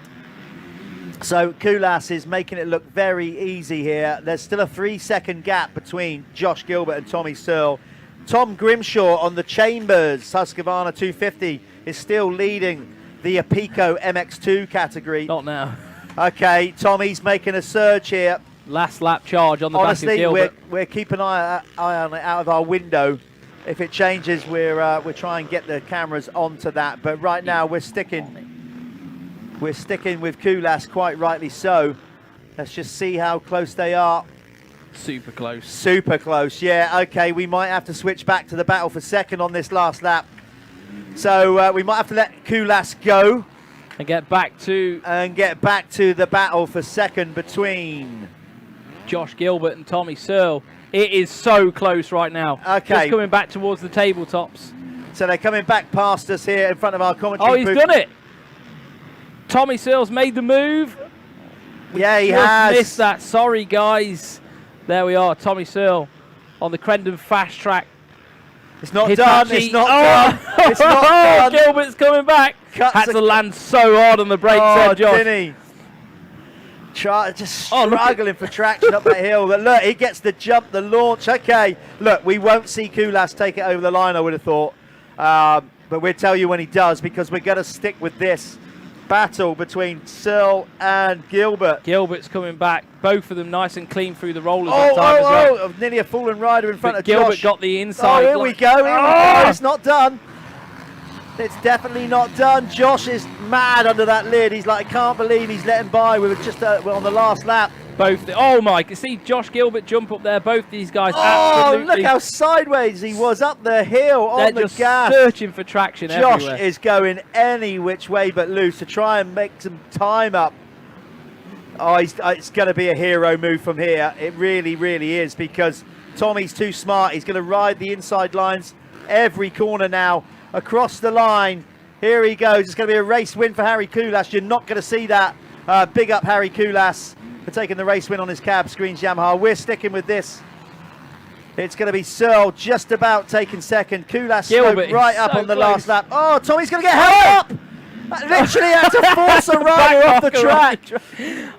So Koulas is making it look very easy here. There's still a 3-second gap between Josh Gilbert and Tommy Searle. Tom Grimshaw on the Chambers Husqvarna 250 is still leading the Apico MX2 category. Not now. Okay, Tommy's making a surge here. Last lap charge on the back of Gilbert. We're keeping an eye on it out of our window. If it changes, we're trying to get the cameras onto that. But right now we're sticking with Koulas, quite rightly so. Let's just see how close they are. Super close. Super close, yeah. Okay, we might have to switch back to the battle for second on this last lap. So we might have to let Koulas go. And get back to the battle for second between Josh Gilbert and Tommy Searle. It is so close right now. Okay. Just coming back towards the tabletops. So they're coming back past us here in front of our commentary Oh, he's booth. done it. Tommy Searle's made the move. Yeah, he has. Missed that. Sorry, guys. There we are. Tommy Searle on the Crendon fast track. It's not done. It's not done. It's not done. Gilbert's coming back. Had to land so hard on the brakes there, Josh. Didn't he? Just struggling for traction up that hill. But look, he gets the jump, the launch. Okay, look, we won't see Koulas take it over the line, I would have thought. But we'll tell you when he does, because we're going to stick with this battle between Searle and Gilbert. Gilbert's coming back. Both of them nice and clean through the rollers that time as well. Nearly a fallen rider in front of Gilbert Josh. got the inside. Oh, here we go. It's not done. It's definitely not done. Josh is mad under that lid. He's like, I can't believe he's letting by with just on the last lap. both. Oh my! See Josh Gilbert jump up there. Both these guys. Oh, absolutely, look how sideways he was up the hill on the just gas. searching for traction Josh everywhere. is going any which way but loose to try and make some time up. Oh, it's going to be a hero move from here. It really, really is, because Tommy's too smart. He's going to ride the inside lines every corner now across the line. Here he goes. It's going to be a race win for Harry Koulas. You're not going to see that. Big up Harry Koulas for taking the race win on his cab screens Yamaha. We're sticking with this. It's going to be Searle just about taking second. Koulas slowed right up on the last lap. Oh, Tommy's going to get held up. Literally had to force a rider off the track.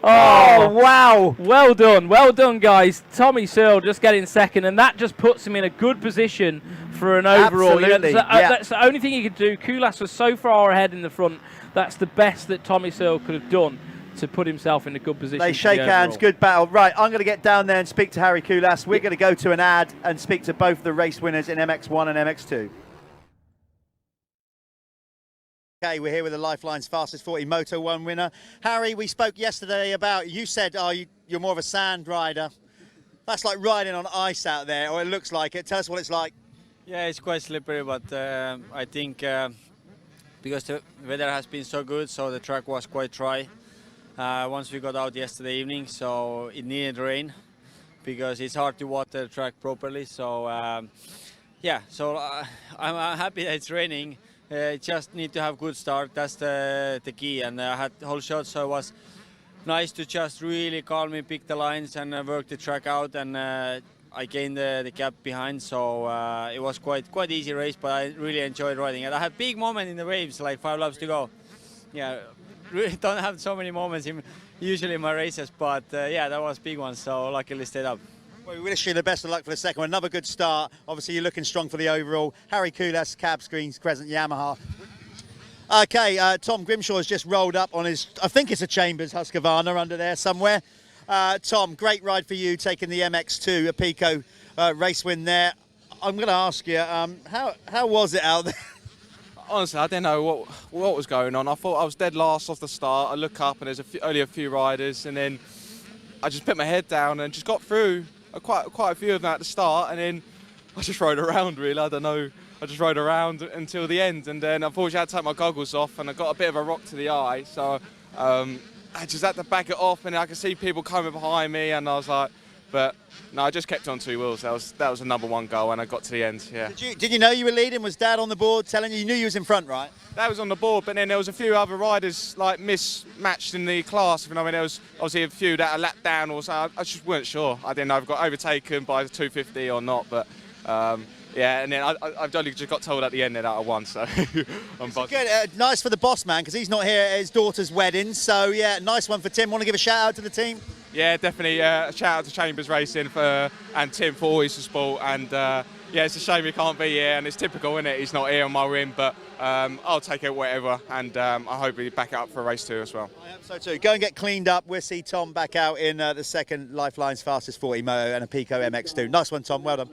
Oh, wow. Well done, guys. Tommy Searle just getting second, and that just puts him in a good position for an overall. Absolutely, You know, that's the only thing he could do. Koulas was so far ahead in the front. That's the best that Tommy Searle could have done to put himself in a good position. They shake hands, good battle. Right, I'm going to get down there and speak to Harry Koulas. We're going to go to an ad and speak to both the race winners in MX1 and MX2. Okay, we're here with the Lifeline's fastest 40 Moto 1 winner. Harry, we spoke yesterday about, you said, you're more of a sand rider. That's like riding on ice out there, or it looks like it. Tell us what it's like. Yeah, it's quite slippery, but I think because the weather has been so good, so the track was quite dry. Once we got out yesterday evening, so it needed rain, because it's hard to water the track properly. So yeah, so I'm happy that it's raining. Just need to have good start. That's the key. And I had the whole shot, so it was nice to just really calmly pick the lines and work the track out. And I gained the gap behind, so it was quite easy race. But I really enjoyed riding. And I had big moment in the waves, like 5 laps to go. Yeah, really don't have so many moments usually in my races, but yeah, that was a big one. So luckily stayed up. Well, we wish you the best of luck for the second one. Another good start. Obviously, you're looking strong for the overall. Harry Koulas, cab screens, Crescent Yamaha. Okay, Tom Grimshaw has just rolled up on his, I think it's a Chambers Husqvarna under there somewhere. Tom, great ride for you, taking the MX2, a Pico race win there. I'm going to ask you, how was it out there? Honestly, I didn't know what was going on. I thought I was dead last off the start. I look up and there's only a few riders, and then I just put my head down and just got through quite a few of them at the start, and then I just rode around really. I don't know. I just rode around until the end, and then unfortunately I had to take my goggles off, and I got a bit of a rock to the eye, so I just had to back it off, and I could see people coming behind me, and I was like, but no, I just kept on 2 wheels. That was a #1 goal, and I got to the end. Yeah. Did you know you were leading? Was Dad on the board telling you? You knew you was in front, right? That was on the board, but then there was a few other riders like mismatched in the class. You know, I mean, there was obviously a few that are lapped down, or so. I just weren't sure. I didn't know if I got overtaken by the 250 or not, but yeah. And then I've only just got told at the end that I won, so I'm buzzing. Good, nice for the boss man, because he's not here at his daughter's wedding. So yeah, nice one for Tim. Want to give a shout out to the team? Yeah, definitely. A shout out to Chambers Racing and Tim for always the support. And yeah, it's a shame he can't be here, and it's typical, isn't it? He's not here on my rim, but I'll take it whatever, and I hope he'll back it up for race 2 as well. I hope so too. Go and get cleaned up. We'll see Tom back out in the second Lifeline's fastest 40 Moto and a Pico MX2. Nice one, Tom. Well done.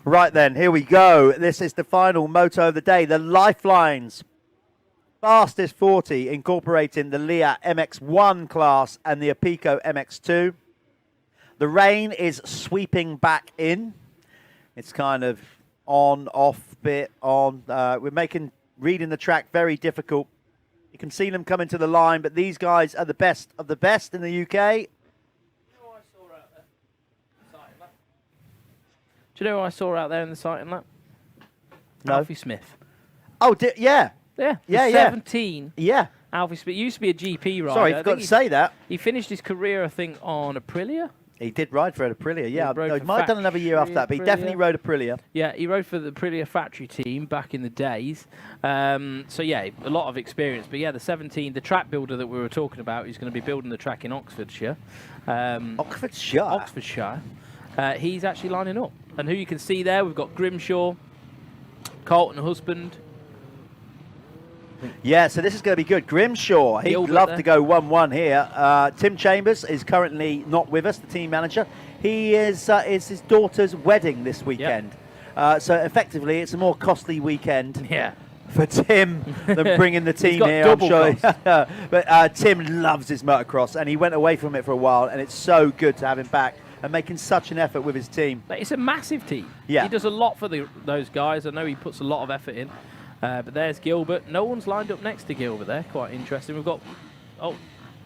Right then, here we go. This is the final moto of the day. The Lifelines fastest 40, incorporating the Leah MX1 class and the Apico MX2. The rain is sweeping back in. It's kind of on, off, bit on. We're reading the track very difficult. You can see them coming to the line, but these guys are the best of the best in the UK. Do you know who I saw out there in the sighting lap? No. Alfie Smith. Oh, yeah. Yeah. Yeah, 17. Yeah. Alfie Smith. He used to be a GP rider. Sorry, I forgot to say that. He finished his career, I think, on Aprilia. He did ride for Aprilia, yeah. He He might have done another year after that, but he definitely rode Aprilia. Yeah, he rode for the Aprilia factory team back in the days. So, yeah, a lot of experience. But, yeah, the 17, the track builder that we were talking about, who's going to be building the track in Oxfordshire. Oxfordshire. He's actually lining up. And who you can see there, we've got Grimshaw, Carlton Husband. Yeah, so this is going to be good. Grimshaw, he'd Gilbert love there. to go 1-1 here. Tim Chambers is currently not with us, the team manager. He is his daughter's wedding this weekend. So effectively, it's a more costly weekend for Tim than bringing the team here, I'm sure. But Tim loves his motocross, and he went away from it for a while, and it's so good to have him back and making such an effort with his team. It's a massive team. Yeah. He does a lot for those guys. I know he puts a lot of effort in. But there's Gilbert. No one's lined up next to Gilbert there. Quite interesting. We've got,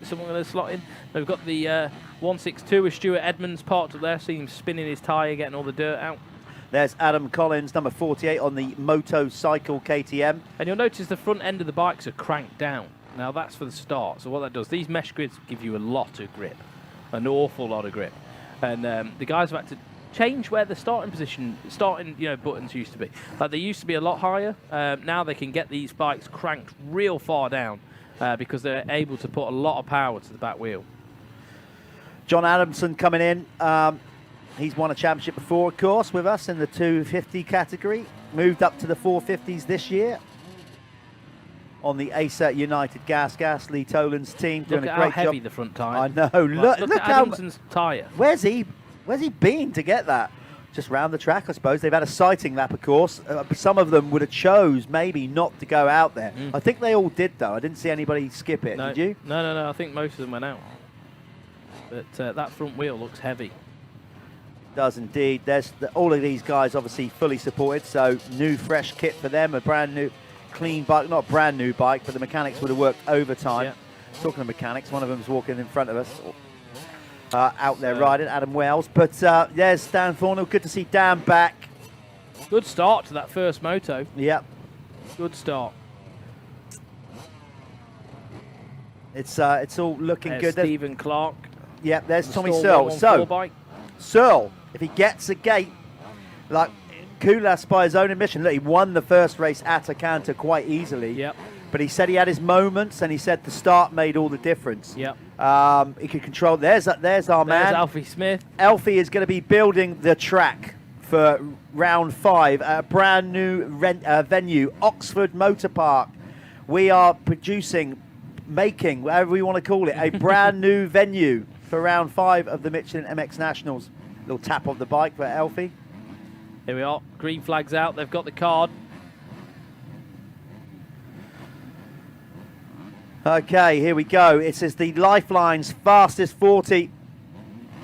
someone going to slot in. We've got the 162 with Stuart Edmonds parked up there. See him spinning his tyre, getting all the dirt out. There's Adam Collins, number 48 on the Moto Cycle KTM. And you'll notice the front end of the bikes are cranked down. Now that's for the start. So what that does, these mesh grids give you a lot of grip, an awful lot of grip. And the guys have had to change where the starting buttons used to be. Like they used to be a lot higher. Now they can get these bikes cranked real far down because they're able to put a lot of power to the back wheel. John Adamson coming in. He's won a championship before, of course, with us in the 250 category. Moved up to the 450s this year on the Acer United Gas Lee Tolan's team. Doing Look a at great how heavy job. the front tyre. I know. Look at how Adamson's tyre. Where's he been to get that? Just round the track, I suppose. They've had a sighting lap, of course. Some of them would have chose maybe not to go out there. I think they all did, though. I didn't see anybody skip it. No, did you? No. I think most of them went out. But that front wheel looks heavy. Does indeed. There's all of these guys obviously fully supported. So new, fresh kit for them. A brand new, clean bike. Not a brand new bike, but the mechanics would have worked overtime. Yeah. Talking of mechanics, one of them's walking in front of us. Out there riding, Adam Wells. But there's Dan Thornhill. Good to see Dan back. Good start to that first moto. Yep. Good start. It's all looking There's good. Stephen Clark. Yep, there's Tommy Searle. Searle. So, bike. Searle, if he gets a gate, like Kulas by his own admission, look, he won the first race at Acanto quite easily. Yep. But he said he had his moments, and he said the start made all the difference. Yep. He could control. There's our man. There's Alfie Smith. Alfie is going to be building the track for round 5, a brand new venue, Oxford Motor Park. We are making, whatever we want to call it, a brand new venue for round 5 of the Michelin MX Nationals. Little tap of the bike for Alfie. Here we are. Green flag's out. They've got the card. Okay, here we go. It says the Lifeline's fastest 40,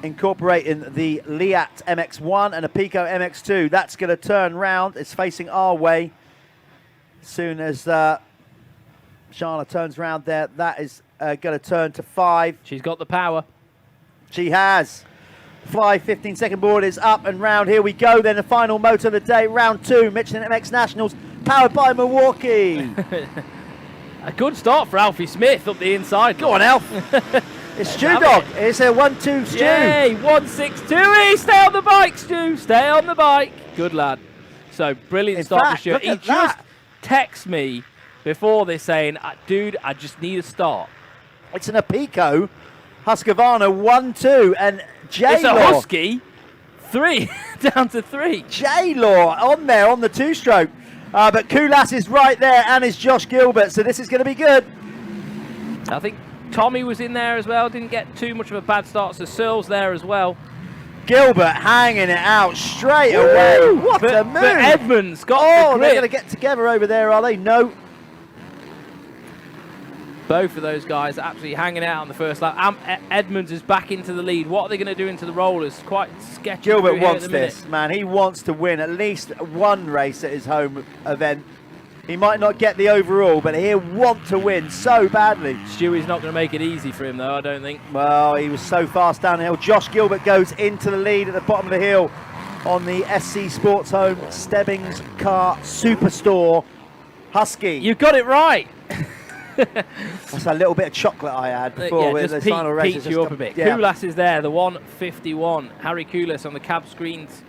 incorporating the Leat MX1 and a Pico MX2. That's going to turn round. It's facing our way. As soon as Shana turns round there, that is going to turn to 5. She's got the power. She has. 15-second board is up and round. Here we go. Then the final motor of the day, round 2, Michelin MX Nationals, powered by Milwaukee. A good start for Alfie Smith up the inside. Go on, Alf. It's Stu Dog. It's a 1-2 Stu. Yay, 1-6-2. Stay on the bike, Stu. Stay on the bike. Good lad. So brilliant In start fact, for Stu. look He at just that. texted me before this saying, dude, I just need a start. It's an Apico Husqvarna 1-2 and It's a Husky 3 down to 3. J-Law on there on the 2-stroke. But Kulas is right there, and is Josh Gilbert, so this is going to be good. I think Tommy was in there as well. Didn't get too much of a bad start, so Searle's there as well. Gilbert hanging it out straight away. What a move! But Edmonds got Oh, the they're grip. going to get together over there, are they? No. Both of those guys absolutely hanging out on the first lap. Edmonds is back into the lead. What are they going to do into the rollers? Quite sketchy. Gilbert wants this, man. He wants to win at least one race at his home event. He might not get the overall, but he'll want to win so badly. Stewie's not going to make it easy for him, though, I don't think. Well, he was so fast down the hill. Josh Gilbert goes into the lead at the bottom of the hill on the SC Sports Home Stebbings Car Superstore Husky. You got it right. That's a little bit of chocolate I had before with the final race. Peaked you up a bit. Yeah. Kulas is there, the 151. Harry Kulas on the cab screens.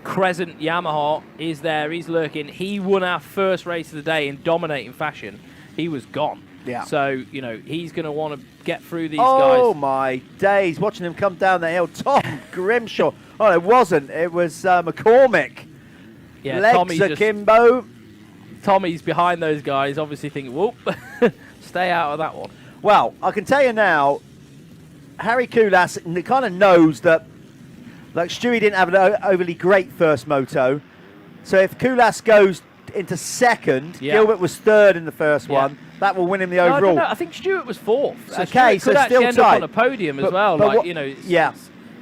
Crescent Yamaha is there. He's lurking. He won our first race of the day in dominating fashion. He was gone. Yeah. So, you know, he's going to want to get through these Oh, guys. my days. Watching him come down the hill. Tom Grimshaw. Oh, it wasn't. It was McCormick. Yeah, Legs akimbo. Tommy's behind those guys, obviously thinking, whoop, stay out of that one. Well, I can tell you now, Harry Kulas kind of knows that, like, Stewie didn't have an overly great first moto. So if Kulas goes into second, Gilbert was third in the first one, that will win him the overall. No, I think Stewart was fourth. Okay, so could still actually end tight. up on a podium as well. But like, what, you know,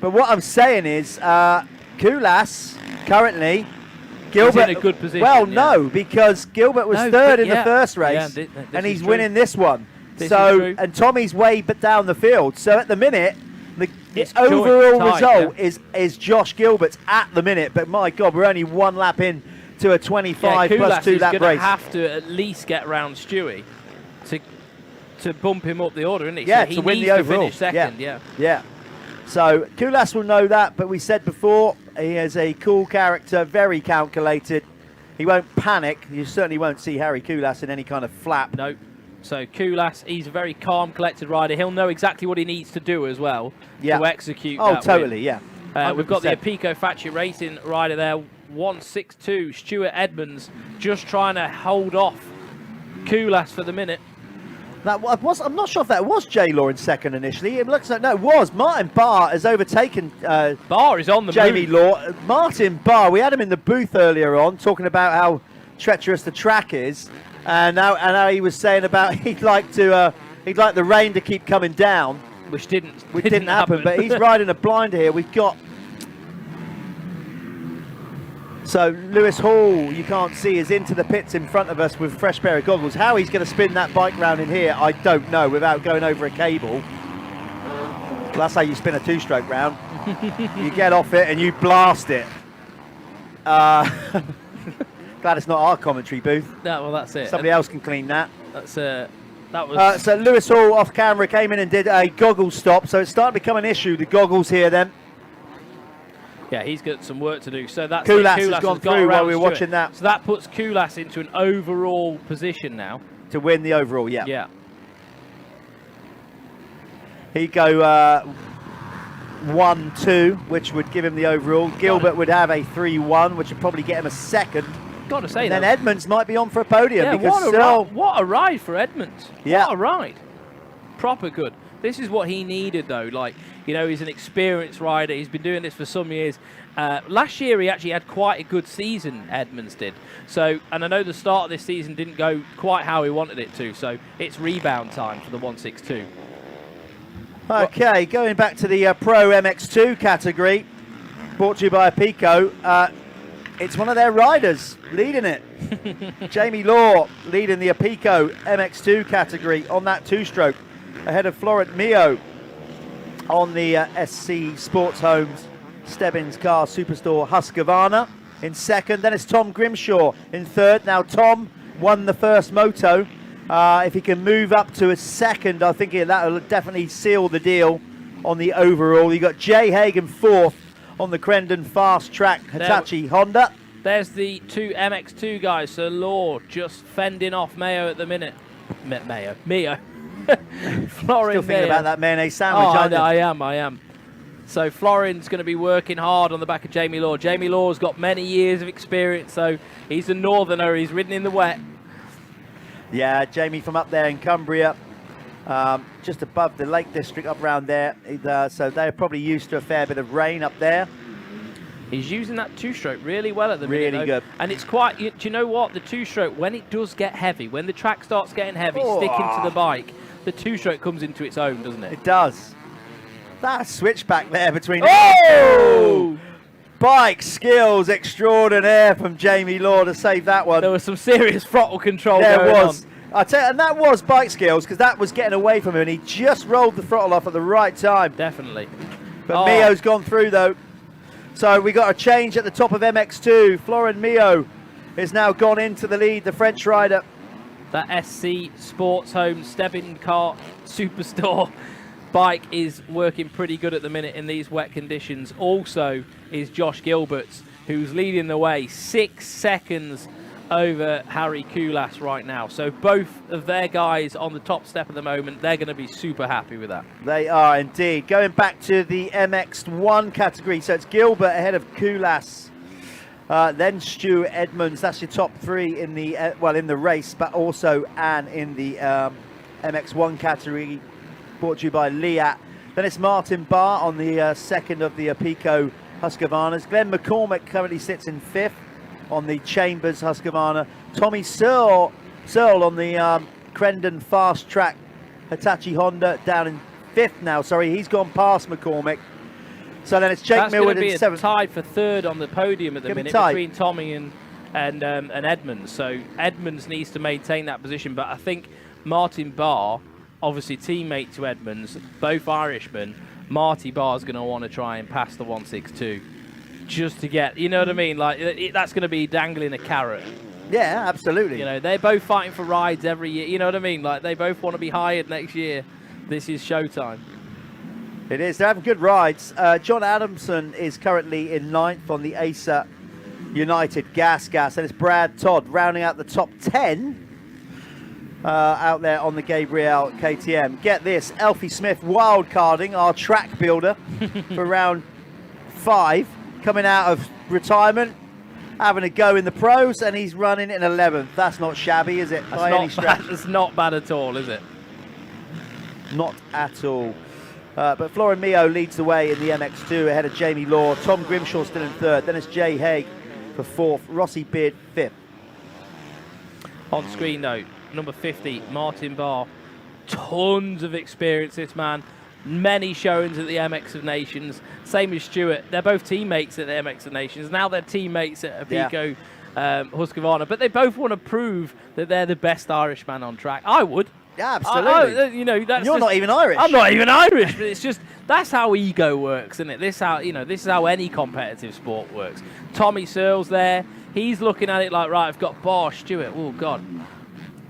but what I'm saying is, Kulas currently, Gilbert in a good position. Well, no, because Gilbert was third in the first race, and he's winning this one. And Tommy's way but down the field. So at the minute, the overall result is Josh Gilbert's at the minute. But my God, we're only one lap in to a 25 plus 2 lap race. Kulas is going to have to at least get round Stewie to bump him up the order, isn't he? Yeah, so he to win needs the to overall. finish second. Yeah. So Kulas will know that, but we said before, he is a cool character, very calculated. He won't panic. You certainly won't see Harry Kulas in any kind of flap. No. So Kulas, he's a very calm, collected rider. He'll know exactly what he needs to do as well to execute that totally, win. yeah. We've got the Apico Factory Racing rider there, 162, Stuart Edmonds, just trying to hold off Kulas for the minute. That was, I'm not sure if that was J-Law in second initially. It looks like, no, it was. Martin Barr has overtaken Barr is on the Jamie move. Law. Martin Barr, we had him in the booth earlier on talking about how treacherous the track is. And now he was saying about he'd like the rain to keep coming down. Which didn't happen, but he's riding a blinder here. We've got... So Lewis Hall, you can't see, is into the pits in front of us with a fresh pair of goggles. How he's going to spin that bike round in here, I don't know, without going over a cable. Well, that's how you spin a two-stroke round. You get off it and you blast it. Glad it's not our commentary booth. No, well, that's it. Somebody else can clean that. That was. So Lewis Hall off camera came in and did a goggle stop, so it's starting to become an issue, the goggles here then. Yeah, he's got some work to do. So that's Kulas has gone through while we were watching that. So that puts Kulas into an overall position now. To win the overall, yeah. Yeah. He'd go 1-2, which would give him the overall. Gilbert would have a 3-1, which would probably get him a second. Got to say and then Edmonds might be on for a podium. Yeah, because what a ride for Edmonds. Yeah. What a ride. Proper good. This is what he needed, though. Like, you know, he's an experienced rider. He's been doing this for some years. Last year, he actually had quite a good season, Edmonds did. So, and I know the start of this season didn't go quite how he wanted it to. So, it's rebound time for the 162. Okay, going back to the Pro MX2 category, brought to you by Apico. It's one of their riders leading it. Jamie Law leading the Apico MX2 category on that two-stroke, ahead of Florent Mio on the SC Sports Homes Stebbins Car Superstore Husqvarna in second. Then it's Tom Grimshaw in third. Now Tom won the first moto. If he can move up to a second, I think that will definitely seal the deal on the overall. You got Jay Hague in fourth on the Crendon Fast Track Hitachi Honda. There's the two MX2 guys. So Law just fending off Mayo at the minute. Mio. Still thinking about that mayonnaise sandwich. I am. So Florin's going to be working hard on the back of Jamie Law. Jamie Law's got many years of experience, so he's a northerner. He's ridden in the wet. Yeah, Jamie from up there in Cumbria. just above the Lake District up around there. So they're probably used to a fair bit of rain up there. He's using that two-stroke really well at the Really minute. good. And it's quite, do you know what? The two-stroke, when it does get heavy, when the track starts getting heavy, sticking to the bike, the two-stroke comes into its own, doesn't it? It does. That switchback there between... Oh! Bike skills extraordinaire from Jamie Law to save that one. There was some serious throttle control There going was. on. I tell you, and that was bike skills, because that was getting away from him, and he just rolled the throttle off at the right time. Definitely. But Mio's gone through, though. So we got a change at the top of MX2. Florent Mio has now gone into the lead, the French rider. That SC Sports Home Stebbing Kart Superstore bike is working pretty good at the minute in these wet conditions. Also is Josh Gilbert, who's leading the way 6 seconds over Harry Koulas right now. So both of their guys on the top step at the moment, they're going to be super happy with that. They are indeed. Going back to the MX1 category, so it's Gilbert ahead of Koulas, then Stuart Edmonds. That's your top 3 in the in the race, but also Anne in the MX1 category, brought to you by Liat. Then it's Martin Barr on the second of the Pico Husqvarnas. Glenn McCormick currently sits in 5th on the Chambers Husqvarna. Tommy Searle on the Crendon Fast Track Hitachi Honda down in 5th now. Sorry, he's gone past McCormick. So then it's Jake Millward in 7th. That's tied for 3rd on the podium at the minute between Tommy and Edmonds. So Edmonds needs to maintain that position, but I think Martin Barr, obviously teammate to Edmonds, both Irishmen, Marty Barr's going to want to try and pass the 162. Just to get, you know what I mean? Like, that's going to be dangling a carrot. Yeah, absolutely. You know, they're both fighting for rides every year. You know what I mean? Like, they both want to be hired next year. This is showtime. It is. They're having good rides. John Adamson is currently in 9th on the Acer United Gas. And it's Brad Todd rounding out the top 10 out there on the Gabriel KTM. Get this, Elfie Smith wildcarding, our track builder, for round 5. Coming out of retirement, having a go in the pros, and he's running in 11th. That's not shabby, is it? By any stretch? That's not bad at all, is it? Not at all. But Florent Mio leads the way in the MX2 ahead of Jamie Law. Tom Grimshaw still in 3rd. Then it's Jay Hague for 4th. Rossi Beard 5th. On screen note, number 50, Martin Barr. Tons of experience, this man. Many showings at the MX of Nations. Same as Stuart. They're both teammates at the MX of Nations. Now they're teammates at Pico Husqvarna. But they both want to prove that they're the best Irishman on track. I would. Yeah, absolutely. You're not even Irish. I'm not even Irish, but it's just that's how ego works, isn't it? This is how any competitive sport works. Tommy Searle's there. He's looking at it like, right, I've got Barr, Stuart. Oh God,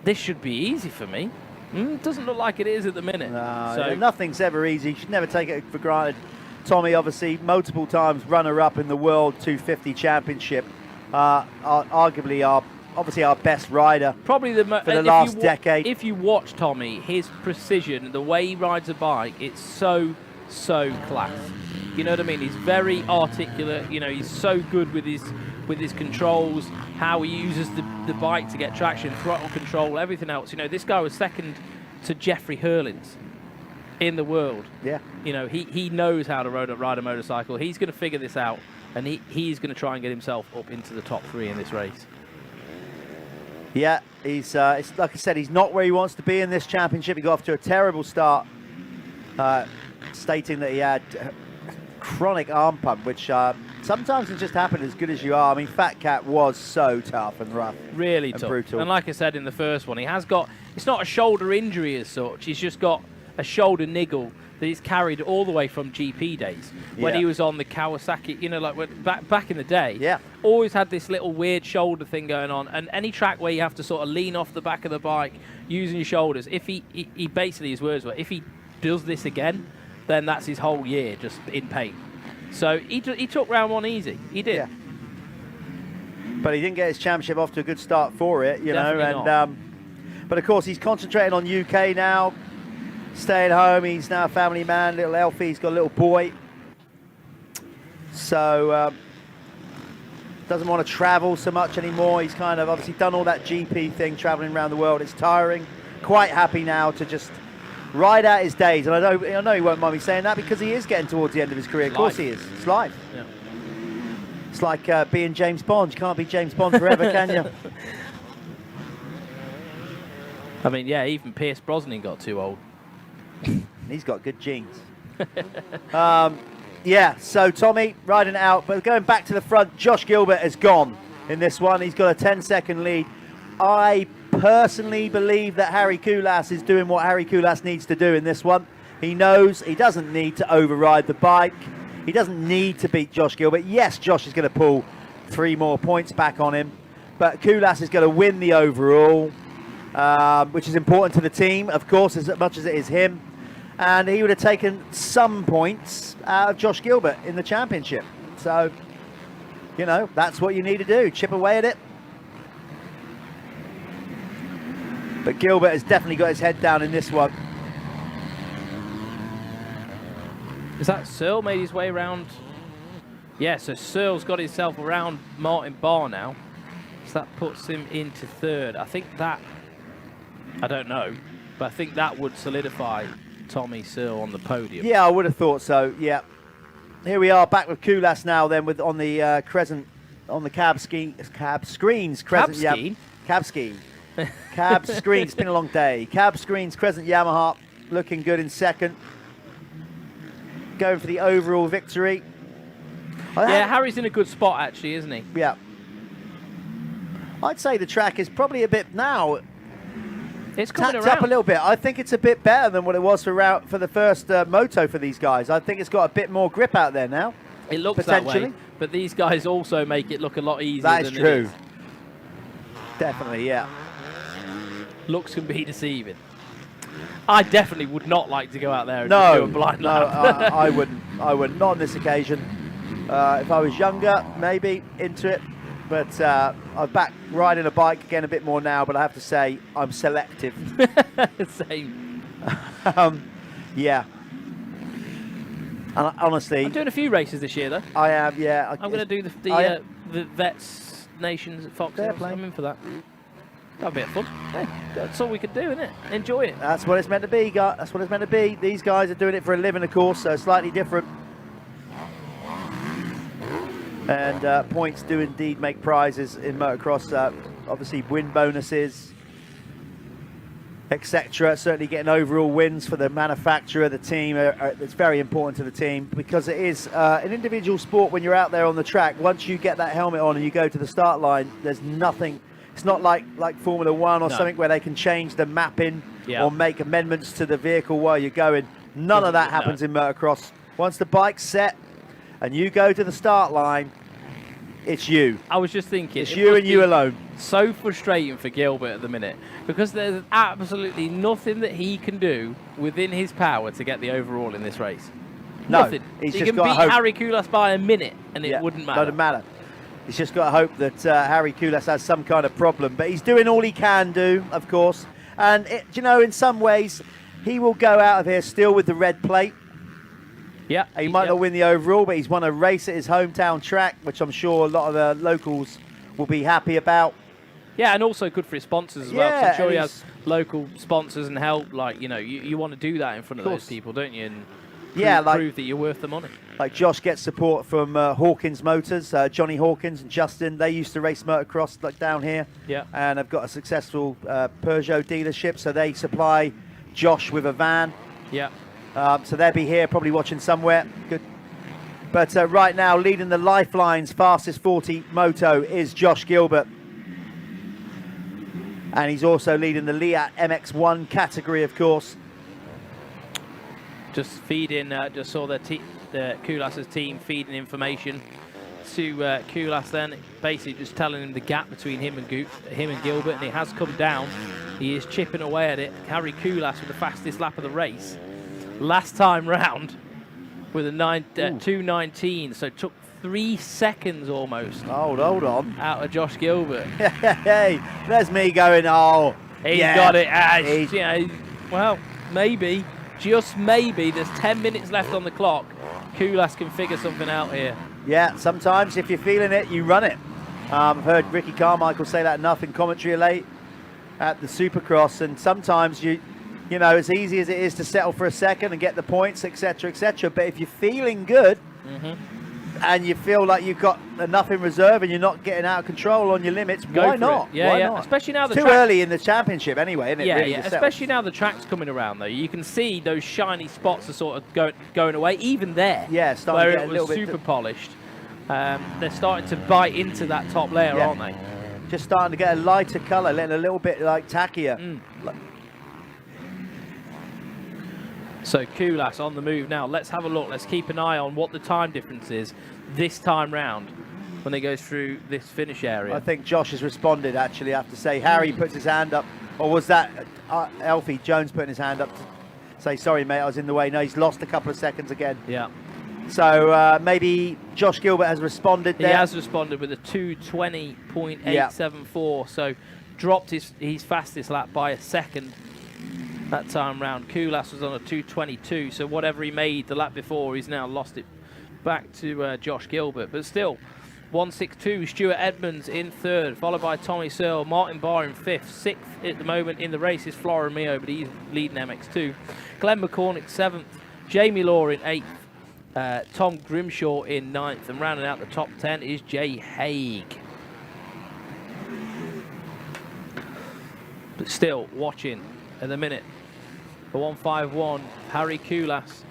this should be easy for me. It doesn't look like it is at the minute. No, so nothing's ever easy. You should never take it for granted. Tommy, obviously, multiple times runner-up in the World 250 Championship. Arguably our best rider probably for the last decade. If you watch Tommy, his precision, the way he rides a bike, it's so class. You know what I mean? He's very articulate. You know, he's so good with his controls, how he uses the bike to get traction, throttle control, everything else. You know, this guy was second to Jeffrey Hurlins in the world. Yeah. You know, he knows how to ride a motorcycle. He's going to figure this out, and he's going to try and get himself up into the top 3 in this race. Yeah, it's like I said, he's not where he wants to be in this championship. He got off to a terrible start, stating that he had chronic arm pump, which sometimes it just happens as good as you are. I mean, Fat Cat was so tough and rough. Really and tough. brutal. And like I said in the first one, he has got, it's not a shoulder injury as such, he's just got a shoulder niggle that he's carried all the way from GP days when he was on the Kawasaki, you know, like back in the day. Yeah. Always had this little weird shoulder thing going on, and any track where you have to sort of lean off the back of the bike using your shoulders, if he basically, his words were, if he does this again, then that's his whole year just in pain. So he took round 1 easy. He did. Yeah. But he didn't get his championship off to a good start for it, you know. And but of course he's concentrating on UK now, staying home. He's now a family man. Little Elfie, he's got a little boy, so doesn't want to travel so much anymore. He's kind of obviously done all that GP thing, traveling around the world. It's tiring. Quite happy now to just right out his days. And I know he won't mind me saying that because he is getting towards the end of his career. Of course he is. It's life. Yeah. It's like being James Bond. You can't be James Bond forever, can you? I mean, yeah, even Pierce Brosnan got too old. He's got good genes. Yeah, so Tommy riding it out, but going back to the front, Josh Gilbert has gone in this one. He's got a 10-second lead. I personally believe that Harry Koulas is doing what Harry Koulas needs to do in this one. He knows he doesn't need to override the bike. He doesn't need to beat Josh Gilbert. Yes, Josh is going to pull 3 more points back on him, but Koulas is going to win the overall, which is important to the team, of course, as much as it is him. And he would have taken some points out of Josh Gilbert in the championship. So, you know, that's what you need to do, chip away at it. But Gilbert has definitely got his head down in this one. Is that Searle made his way around? Yeah, so Searle's got himself around Martin Barr now. So that puts him into 3rd. I think that, I don't know, but I think that would solidify Tommy Searle on the podium. Yeah, I would have thought so, yeah. Here we are back with Koulas now then with on the crescent, on the cab screens. Crescent, Cab scheme? Cab scheme. Cab screens, it's been a long day. Cab screens, Crescent Yamaha looking good in 2nd. Going for the overall victory. Yeah, Harry's in a good spot actually, isn't he? Yeah. I'd say the track is probably a bit now it's coming tapped around up a little bit. I think it's a bit better than what it was for the first Moto for these guys. I think it's got a bit more grip out there now. It looks that way, but these guys also make it look a lot easier. That is than true. It is. Definitely, yeah. Looks can be deceiving. I definitely would not like to go out there and No, just do a blind lap. I wouldn't. I wouldn't. Not on this occasion. If I was younger, maybe into it. But I'm back riding a bike again a bit more now. But I have to say, I'm selective. Same. Yeah. And honestly, I'm doing a few races this year, though. I am. Yeah. I'm going to do the Vets Nations at Fox. I'm in for that. That'll be a fun. Hey, that's all we could do, isn't it? Enjoy it. That's what it's meant to be, guys. That's what it's meant to be. These guys are doing it for a living, of course, so slightly different. And points do indeed make prizes in motocross. Obviously, win bonuses, etc. Certainly getting overall wins for the manufacturer, the team. It's very important to the team because it is an individual sport when you're out there on the track. Once you get that helmet on and you go to the start line, there's nothing. It's not like Formula One or something where they can change the mapping or make amendments to the vehicle while you're going. None of that happens in motocross. Once the bike's set and you go to the start line, it's you. I was just thinking. It's you and you alone. So frustrating for Gilbert at the minute because there's absolutely nothing that he can do within his power to get the overall in this race. No, nothing. He can beat Harry Koulas by a minute and it wouldn't matter. Doesn't matter. He's just got to hope that Harry Koulas has some kind of problem. But he's doing all he can do, of course. And, you know, in some ways, he will go out of here still with the red plate. Yeah. He might not win the overall, but he's won a race at his hometown track, which I'm sure a lot of the locals will be happy about. Yeah, and also good for his sponsors as well. Yeah, I'm sure he has local sponsors and help. Like, you know, you want to do that in front of those people, don't you? And prove that you're worth the money. Like Josh gets support from Hawkins Motors, Johnny Hawkins and Justin. They used to race motocross down here. Yeah. And have got a successful Peugeot dealership, so they supply Josh with a van. Yeah. So they'll be here, probably watching somewhere. Good. But right now, leading the Lifeline's fastest 40 moto is Josh Gilbert. And he's also leading the Liat MX1 category, of course. Just feeding, just saw the Koulas's team feeding information to Koulas then, basically just telling him the gap between him and Gilbert, and it has come down. He is chipping away at it. Harry Koulas with the fastest lap of the race. Last time round with a 2:19, so it took 3 seconds almost. Hold on. Out of Josh Gilbert. Hey, there's me going, He's got it. Yeah, well, maybe, just maybe, there's 10 minutes left on the clock. Koulas can figure something out here. Yeah, sometimes if you're feeling it, you run it. I've heard Ricky Carmichael say that enough in commentary late at the Supercross, and sometimes you you know, as easy as it is to settle for a second and get the points, etc., etc. But if you're feeling good and you feel like you've got enough in reserve and you're not getting out of control on your limits, why not? Yeah, why yeah. not? Especially now it's too early in the championship anyway, isn't it? Yeah, really, yeah. Especially now the track's coming around, though. You can see those shiny spots are sort of going away, even there. Yeah, starting where to get it a little was bit super polished. They're starting to bite into that top layer, aren't they? Just starting to get a lighter colour, letting a little bit like tackier. So Kulas on the move now. Let's have a look. Let's keep an eye on what the time difference is this time round when they go through this finish area. I think Josh has responded, actually, I have to say. Harry puts his hand up, or was that Alfie Jones putting his hand up to say, sorry, mate, I was in the way. No, he's lost a couple of seconds again. Yeah. So maybe Josh Gilbert has responded there. He has responded with a 2:20.874, so dropped his fastest lap by a second that time round. Kulas was on a 2:22, so whatever he made the lap before, he's now lost it back to Josh Gilbert. But still, 1:62, Stuart Edmonds in third, followed by Tommy Searle, Martin Barr in fifth. Sixth at the moment in the race is Flora Mio, but he's leading MX2. Glenn McCormick seventh, Jamie Law in eighth, Tom Grimshaw in ninth, and rounding out the top 10 is Jay Hague. But still watching at the minute for 151, Harry Kulas.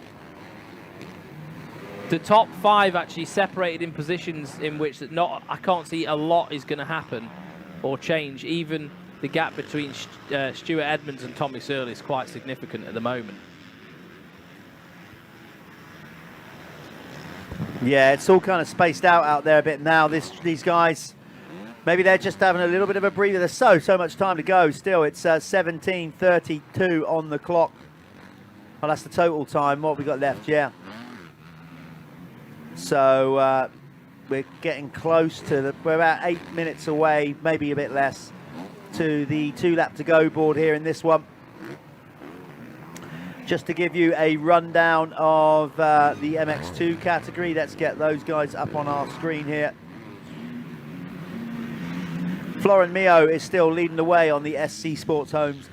The top 5 actually separated in positions in which I can't see a lot is going to happen or change. Even the gap between Stuart Edmonds and Tommy Searle is quite significant at the moment. Yeah, it's all kind of spaced out there a bit now. These guys, maybe they're just having a little bit of a breather. There's so much time to go still. It's 17:32 on the clock. Well, that's the total time. What have we got left? Yeah. So we're getting close to we're about 8 minutes away, maybe a bit less, to the 2 lap to go board here in this one. Just to give you a rundown of the MX2 category, let's get those guys up on our screen here. Florin Mio is still leading the way on the SC Sports Homes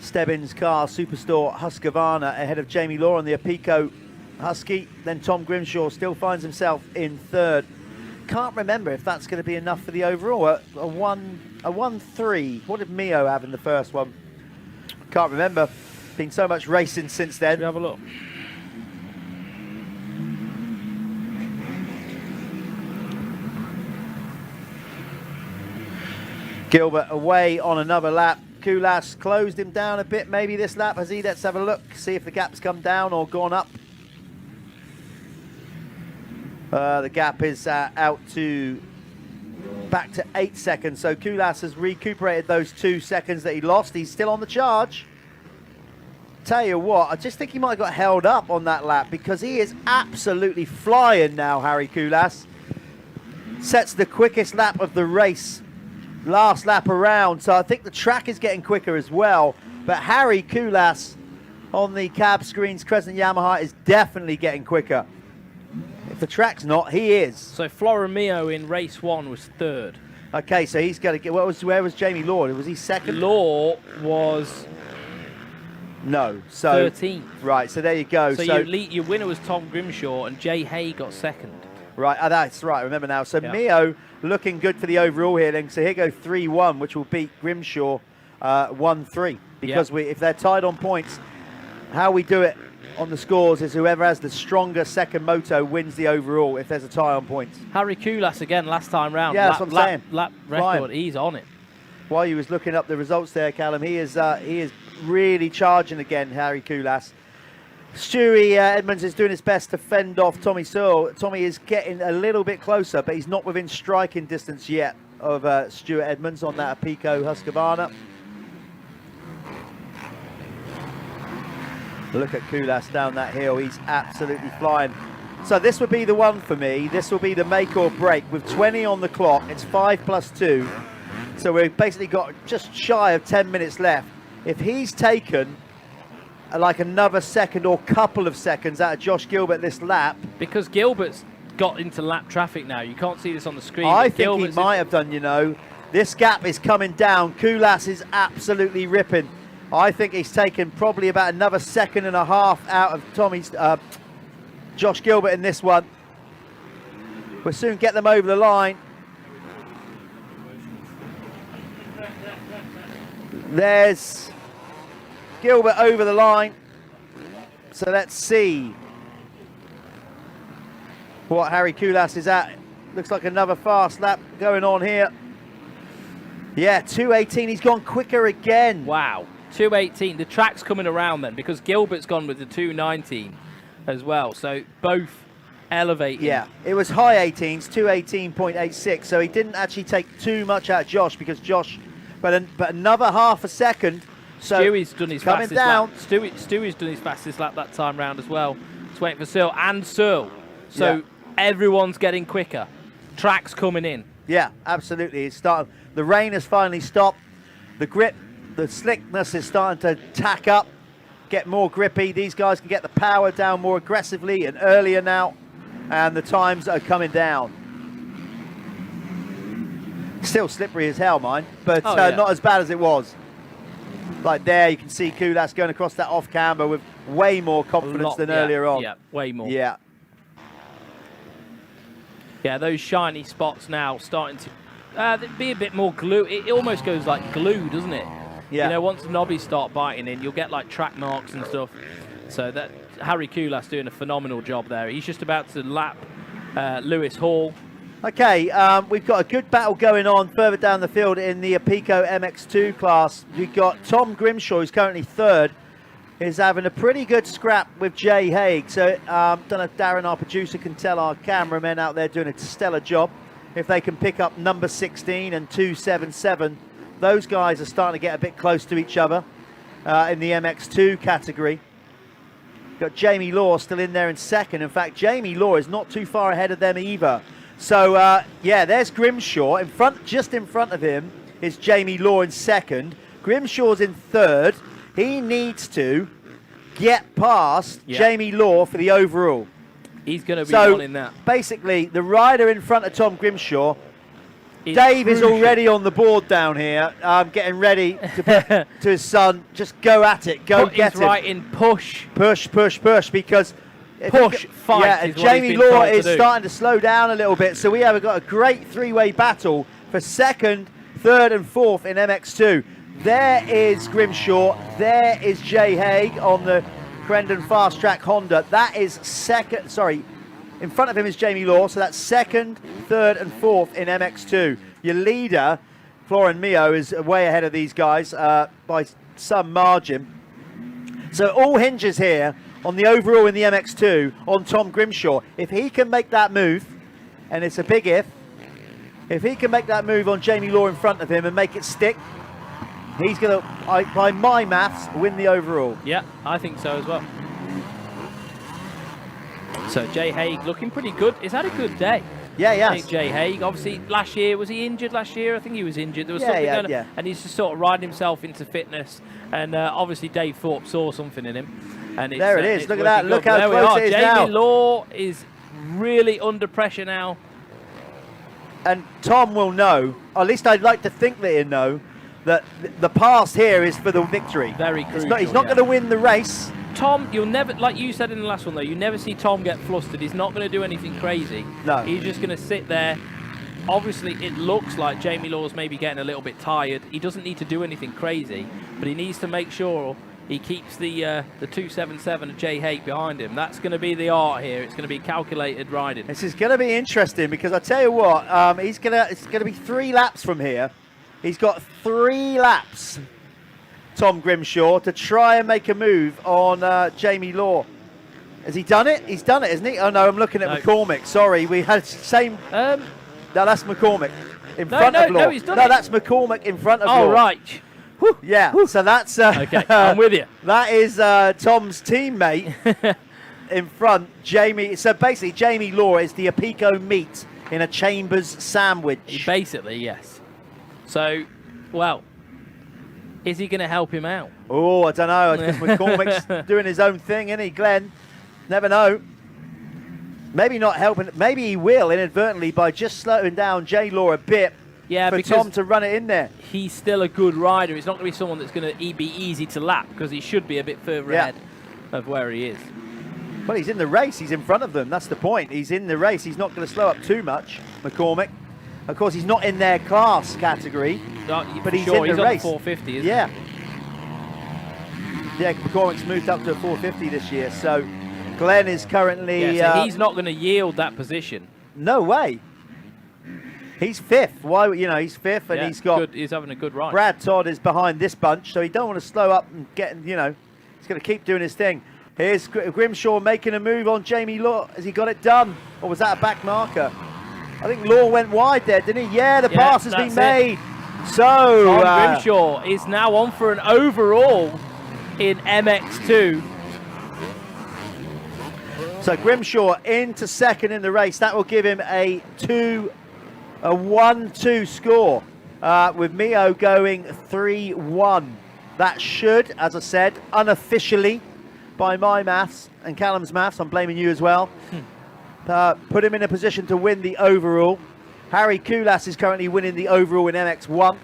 Stebbins Car Superstore Husqvarna, ahead of Jamie Law on the Apico Husky. Then Tom Grimshaw still finds himself in third. Can't remember if that's going to be enough for the overall. A 1-3. What did Mio have in the first one? Can't remember. Been so much racing since then. Should we have a look? Gilbert away on another lap. Kulas closed him down a bit maybe this lap, has he? Let's have a look, see if the gap's come down or gone up. The gap is out to back to 8 seconds, so Kulas has recuperated those 2 seconds that he lost. He's still on the charge. Tell you what, I just think he might have got held up on that lap, because he is absolutely flying now, Harry Kulas. Sets the quickest lap of the race, last lap around, so I think the track is getting quicker as well. But Harry Kulas on the cab screens, Crescent Yamaha, is definitely getting quicker. If the track's not, he is. So Florimio in race 1 was third. Okay, so he's got to get. Where was Jamie Law? Was he second? Law was no. So 13th. Right. So there you go. So your winner was Tom Grimshaw, and Jay Hay got second. Right. That's right. Remember now. So yeah. Mio looking good for the overall here. Then so here go 3-1, which will beat Grimshaw 1-3, because if they're tied on points, how we do it on the scores is whoever has the stronger second moto wins the overall if there's a tie on points. Harry Kulas again last time round. Yeah, that's what I'm saying. Lap record, he's on it. While you was looking up the results there, Callum, he is really charging again, Harry Kulas. Stewie Edmonds is doing his best to fend off Tommy Searle. Tommy is getting a little bit closer, but he's not within striking distance yet of Stuart Edmonds on that Apico Husqvarna. Look at Kulas down that hill. He's absolutely flying. So this would be the one for me. This will be the make or break. With 20 on the clock, it's 5 + 2. So we've basically got just shy of 10 minutes left. If he's taken like another second or couple of seconds out of Josh Gilbert this lap. Because Gilbert's got into lap traffic now. You can't see this on the screen. I think he might have done, you know. This gap is coming down. Kulas is absolutely ripping. I think he's taken probably about another 1.5 seconds out of Josh Gilbert in this one. We'll soon get them over the line. There's Gilbert over the line. So let's see what Harry Koulas is at. Looks like another fast lap going on here. Yeah, 2:18. He's gone quicker again. Wow, 2:18. The track's coming around then because Gilbert's gone with the 2:19 as well. So both elevating. Yeah, it was high 18s, 2:18.86. So he didn't actually take too much out of Josh because Josh, but another 0.5 seconds. So Stewie's done his coming fastest down. lap. Stewie's done his fastest lap that time round as well. He's waiting for Searle and Searle. So Yeah. everyone's getting quicker. Track's coming in. Yeah, absolutely. It's started. The rain has finally stopped. The grip, the slickness is starting to tack up, get more grippy. These guys can get the power down more aggressively and earlier now, and the times are coming down. Still slippery as hell, mind, but yeah. not as bad as it was. Like there, you can see Koulas going across that off camber with way more confidence than earlier on. Yeah, way more. Yeah. Yeah, those shiny spots now starting to be a bit more glue. It almost goes like glue, doesn't it? Yeah. You know, once the knobbies start biting in, you'll get like track marks and stuff. So that Harry Koulas doing a phenomenal job there. He's just about to lap Lewis Hall. Okay, we've got a good battle going on further down the field in the Apico MX2 class. We've got Tom Grimshaw, who's currently third, is having a pretty good scrap with Jay Hague. So don't know if Darren, our producer, can tell our cameramen out there doing a stellar job. If they can pick up number 16 and 277, those guys are starting to get a bit close to each other in the MX2 category. Got Jamie Law still in there in second. In fact, Jamie Law is not too far ahead of them either. So, yeah, there's Grimshaw. In front, just in front of him is Jamie Law in second. Grimshaw's in third. He needs to get past Jamie Law for the overall. He's going to be on in that. Basically, the rider in front of Tom Grimshaw, Dave is already on the board down here, getting ready to his son. Just go at it. Go Put get his him. right in push. Push, because... Fight. Yeah, and Jamie Law is starting to slow down a little bit. So we have got a great three-way battle for second, third, and fourth in MX2. There is Grimshaw. There is Jay Hague on the Crendon Fast Track Honda. That is second. Sorry, in front of him is Jamie Law. So that's second, third, and fourth in MX2. Your leader, Florin Mio, is way ahead of these guys by some margin. So all hinges here on the overall in the MX2 on Tom Grimshaw. If he can make that move, and it's a big if he can make that move on Jamie Law in front of him and make it stick, he's going to, by my maths, win the overall. Yeah, I think so as well. So Jay Hague looking pretty good. He's had a good day. Yeah, I think Jay Hague, obviously last year, was he injured last year? I think he was injured. There was something going on, and he's just sort of riding himself into fitness. And obviously Dave Thorpe saw something in him. And there it is. Look at that. Look how close it is now. Jamie Law is really under pressure now. And Tom will know, or at least I'd like to think that he'll know, that the pass here is for the victory. Very crucial. He's not going to win the race. Tom, you'll never, like you said in the last one though, you never see Tom get flustered. He's not going to do anything crazy. No. He's just going to sit there. Obviously, it looks like Jamie Law's maybe getting a little bit tired. He doesn't need to do anything crazy, but he needs to make sure he keeps the 277 of Jay Hague behind him. That's going to be the art here. It's going to be calculated riding. This is going to be interesting because I tell you what, it's going to be 3 laps from here. He's got 3 laps, Tom Grimshaw, to try and make a move on Jamie Law. Has he done it? He's done it, isn't he? Oh no, I'm looking at McCormick. Sorry, we had same. No, that's McCormick in front of Law. No, he's done it. That's McCormick in front of Law. Oh right. Whew. Yeah. Whew. So that's okay. I'm with you. That is Tom's teammate in front, Jamie. So basically, Jamie Law is the Apico meat in a Chambers sandwich. Basically, yes. So, well, is he going to help him out? Oh, I don't know. Because McCormick's doing his own thing, isn't he, Glenn? Never know. Maybe not helping. Maybe he will inadvertently by just slowing down Jay Law a bit. Yeah, for because Tom to run it in there. he's still a good rider. He's not going to be someone that's going to be easy to lap because he should be a bit further ahead of where he is. Well, he's in the race. He's in front of them. That's the point. He's in the race. He's not going to slow up too much, McCormick. Of course, he's not in their class category, but he's in the race. On the 450, isn't yeah. Yeah, McCormick's moved up to a 450 this year. So Glenn is currently... Yeah, so he's not going to yield that position. No way. He's fifth. Why? You know, he's fifth, and he's got... He's having a good ride. Brad Todd is behind this bunch, so he don't want to slow up and get, you know, he's going to keep doing his thing. Here's Grimshaw making a move on Jamie Law. Has he got it done? Or was that a back marker? I think Law went wide there, didn't he? Yeah, the pass has been made. So Grimshaw is now on for an overall in MX2. So Grimshaw into second in the race. That will give him a 1-2 score, with Mio going 3-1. That should, as I said, unofficially, by my maths and Callum's maths, I'm blaming you as well, put him in a position to win the overall. Harry Kulas is currently winning the overall in MX1,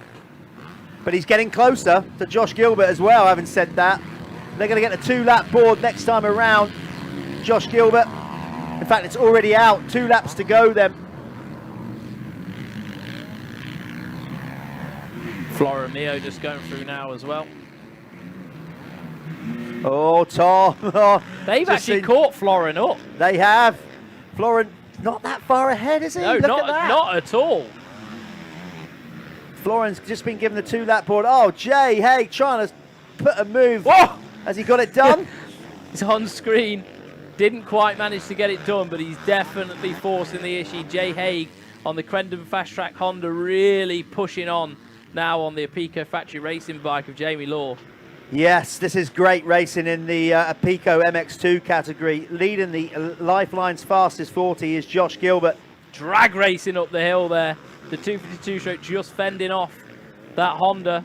but he's getting closer to Josh Gilbert as well, having said that. They're going to get a 2-lap board next time around, Josh Gilbert. In fact, it's already out, 2 laps to go then. Flora and Mio just going through now as well. Oh, Tom. They've actually caught Florin up. They have. Florin not that far ahead, is he? No, Look at that. not at all. Florin's just been given the 2-lap board. Oh, Jay Hague trying to put a move. Whoa! Has he got it done? He's on screen. Didn't quite manage to get it done, but he's definitely forcing the issue. Jay Hague on the Crendon Fast Track Honda really pushing on now on the Apico factory racing bike of Jamie Law. Yes, this is great racing in the Apico MX2 category. Leading the Lifeline's fastest 40 is Josh Gilbert. Drag racing up the hill there. The 252 stroke just fending off that Honda.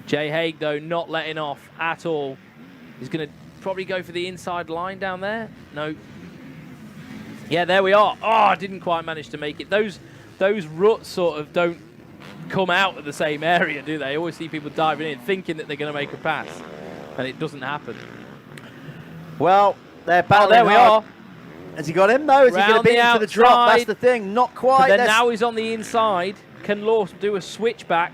Jay Hague, though, not letting off at all. He's going to probably go for the inside line down there. No. Yeah, there we are. Oh, I didn't quite manage to make it. Those ruts sort of don't come out of the same area, do they? I always see people diving in thinking that they're going to make a pass, and it doesn't happen. Well, they're battling there we hard. are. Has he got him, though? Is he going to be into the drop? That's the thing. Not quite. But then now he's on the inside. Can Law do a switchback?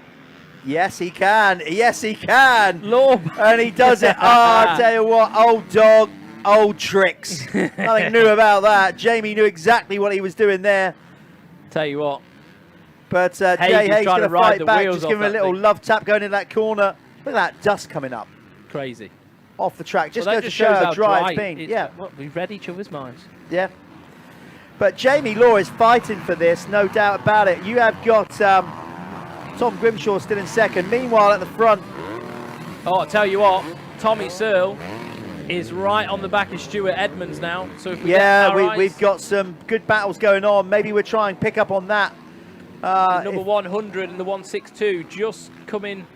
Yes, he can. Yes, he can. Law. And he does it. Oh, I tell you what, old dog, old tricks. Nothing new about that. Jamie knew exactly what he was doing there. Tell you what. But Jay Hague's going to fight back. Just give him a little thing. love tap going in that corner. Look at that dust coming up. Crazy. Off the track. Just well, goes to show how dry it's been. Yeah. Well, we've read each other's minds. Yeah. But Jamie Law is fighting for this, no doubt about it. You have got Tom Grimshaw still in second. Meanwhile, at the front. Oh, I'll tell you what. Tommy Searle is right on the back of Stuart Edmonds now. So if we we've got some good battles going on. Maybe we'll try and pick up on that. The number 100 and the 162 just coming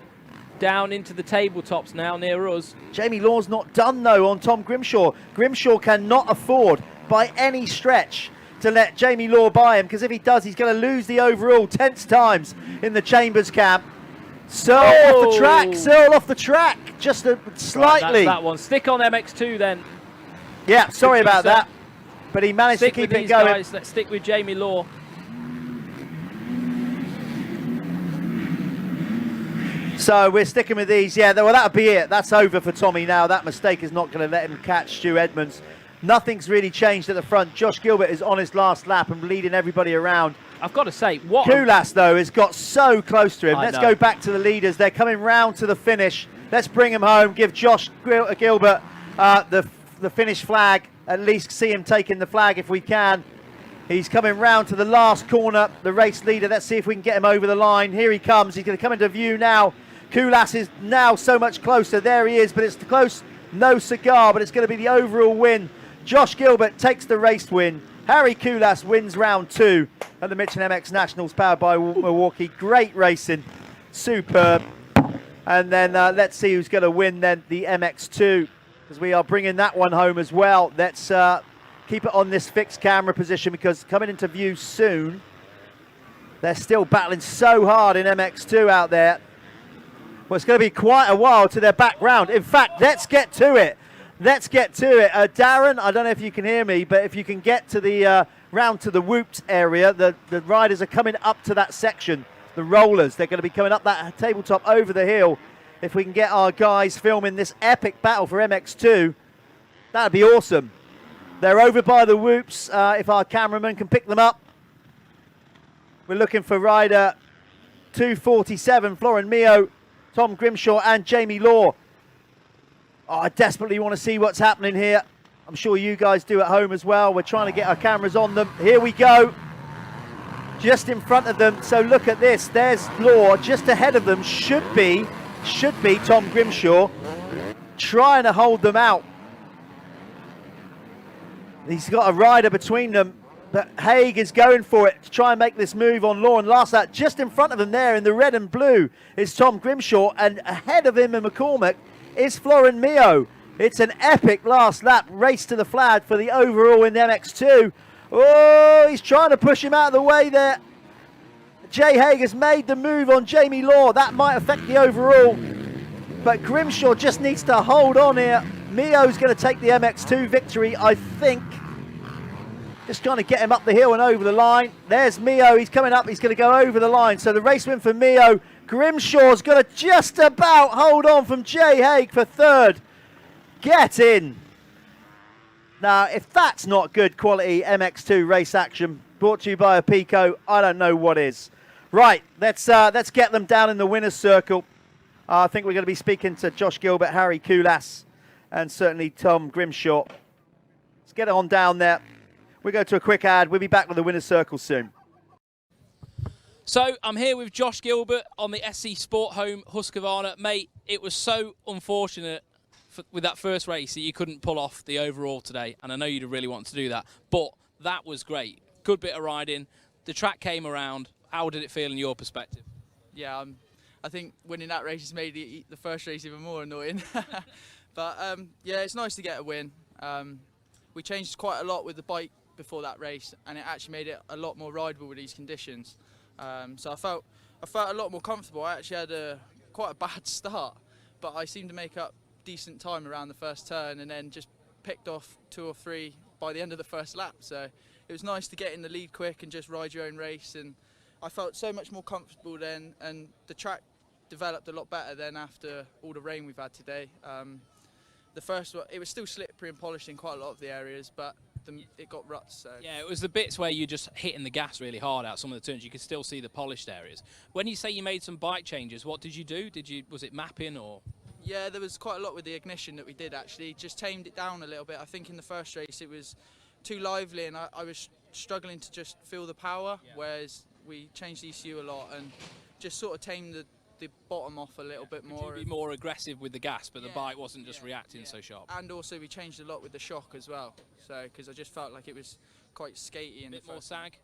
down into the tabletops now near us. Jamie Law's not done, though, on Tom Grimshaw. Grimshaw cannot afford, by any stretch, to let Jamie Law by him, because if he does, he's going to lose the overall. Tense times in the Chambers camp. Searle off the track. Searle off the track. Just slightly. Right, that's that one. Stick on MX2 then. Yeah, sorry about that. But he managed to keep it going. Guys. Let's stick with Jamie Law. So we're sticking with these. Yeah, well, that'll be it. That's over for Tommy now. That mistake is not going to let him catch Stu Edmonds. Nothing's really changed at the front. Josh Gilbert is on his last lap and leading everybody around. I've got to say, what... Kulas, though, has got so close to him. Let's go back to the leaders. They're coming round to the finish. Let's bring him home. Give Josh Gilbert the finish flag. At least see him taking the flag if we can. He's coming round to the last corner, the race leader. Let's see if we can get him over the line. Here he comes. He's going to come into view now. Kulas is now so much closer. There he is, but it's close. No cigar, but it's going to be the overall win. Josh Gilbert takes the race win. Harry Kulas wins round 2 at the Michelin MX Nationals powered by Milwaukee. Great racing. Superb. And then let's see who's going to win then the MX2, because we are bringing that one home as well. Let's keep it on this fixed camera position, because coming into view soon They're still battling so hard in MX2 out there. Well, it's going to be quite a while to their back round. In fact, let's get to it. Let's get to it. Darren, I don't know if you can hear me, but if you can get to the round to the whoops area, the riders are coming up to that section, the rollers. They're going to be coming up that tabletop over the hill. If we can get our guys filming this epic battle for MX2, that'd be awesome. They're over by the whoops. If our cameraman can pick them up. We're looking for rider 247, Florin Mio, Tom Grimshaw and Jamie Law. Oh, I desperately want to see what's happening here. I'm sure you guys do at home as well. We're trying to get our cameras on them. Here we go. Just in front of them. So look at this. There's Law. Just ahead of them should be Tom Grimshaw, trying to hold them out. He's got a rider between them, but Hague is going for it to try and make this move on Law. And last lap, just in front of them there in the red and blue is Tom Grimshaw, and ahead of him in McCormick is Florin Mio. It's an epic last lap race to the flag for the overall in MX2. Oh, he's trying to push him out of the way there. Jay Hague has made the move on Jamie Law. That might affect the overall, but Grimshaw just needs to hold on here. Mio's going to take the MX2 victory, I think. Just trying to get him up the hill and over the line. There's Mio, he's coming up, he's going to go over the line. So the race win for Mio. Grimshaw's going to just about hold on from Jay Hague for third. Get in. Now, if that's not good quality MX2 race action brought to you by Apico, I don't know what is. Right, let's get them down in the winner's circle. I think we're going to be speaking to Josh Gilbert, Harry Koulas, and certainly Tom Grimshaw. Let's get it on down there. We'll go to a quick ad. We'll be back with the winner's circle soon. So I'm here with Josh Gilbert on the SC Sport Home Husqvarna. Mate, it was so unfortunate with that first race that you couldn't pull off the overall today, and I know you'd really want to do that, but that was great. Good bit of riding. The track came around. How did it feel in your perspective? Yeah, I think winning that race has made the first race even more annoying. But yeah, it's nice to get a win. We changed quite a lot with the bike before that race, and it actually made it a lot more rideable with these conditions. So I felt a lot more comfortable. I actually had quite a bad start, but I seemed to make up decent time around the first turn, and then just picked off 2 or 3 by the end of the first lap. So it was nice to get in the lead quick and just ride your own race, and I felt so much more comfortable then, and the track developed a lot better then after all the rain we've had today. The first one, it was still slippery and polished in quite a lot of the areas, but it got ruts. So. Yeah, it was the bits where you just hitting the gas really hard out some of the turns. You could still see the polished areas. When you say you made some bike changes, what did you do? Was it mapping or? Yeah, there was quite a lot with the ignition that we did actually. Just tamed it down a little bit. I think in the first race it was too lively, and I was struggling to just feel the power, whereas we changed the ECU a lot and just sort of tamed the bottom off a little bit more. Be more aggressive with the gas, but the bike wasn't just reacting so sharp. And also we changed a lot with the shock as well, so because I just felt like it was quite skatey. And a bit more sag?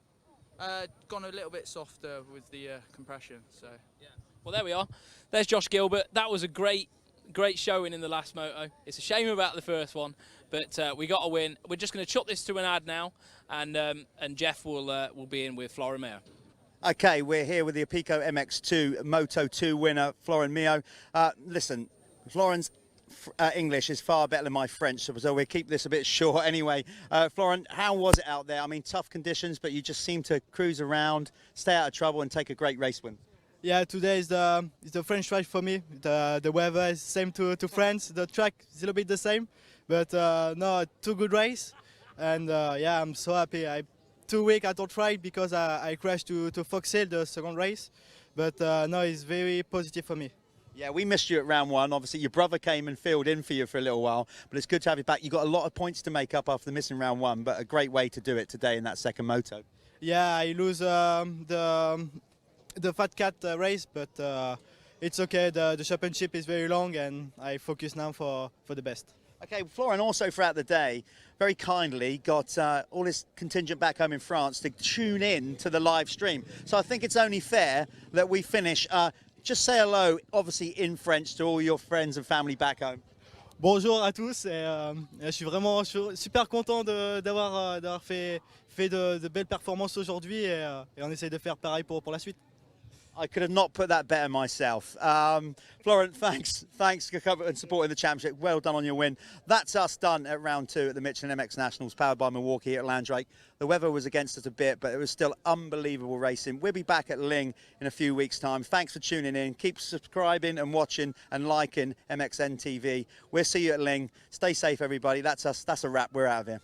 Gone a little bit softer with the compression. So. Yeah. Well, there we are. There's Josh Gilbert. That was a great showing in the last moto. It's a shame about the first one, but we got a win. We're just going to chuck this to an ad now, and Jeff will be in with Florin Mio. Okay, we're here with the Apico MX2 Moto 2 winner, Florin Mio. Listen, Florin's English is far better than my French, so we'll keep this a bit short anyway. Florin, how was it out there? I mean, tough conditions, but you just seem to cruise around, stay out of trouble, and take a great race win. Yeah, today is the French track for me. The weather is same to France. The track is a little bit the same, but no, 2 good race, and yeah, I'm so happy. 2 weeks I don't ride because I crashed to Fox Hill the second race, but no, it's very positive for me. Yeah, we missed you at round 1. Obviously, your brother came and filled in for you for a little while, but it's good to have you back. You got a lot of points to make up after missing round 1, but a great way to do it today in that second moto. Yeah, I lose the Fat Cat race, but it's okay. The championship is very long, and I focus now for the best. Okay, Florin also throughout the day very kindly got all his contingent back home in France to tune in to the live stream. So I think it's only fair that we finish. Just say hello, obviously in French, to all your friends and family back home. Bonjour à tous et je suis vraiment super content d'avoir fait de belles performances aujourd'hui et on essaie de faire pareil pour la suite. I could have not put that better myself. Florent, thanks for coming and supporting the championship. Well done on your win. That's us done at round 2 at the Michelin MX Nationals, powered by Milwaukee at Landrake. The weather was against us a bit, but it was still unbelievable racing. We'll be back at Lyng in a few weeks' time. Thanks for tuning in. Keep subscribing and watching and liking MXN-TV. We'll see you at Lyng. Stay safe, everybody. That's us. That's a wrap. We're out of here.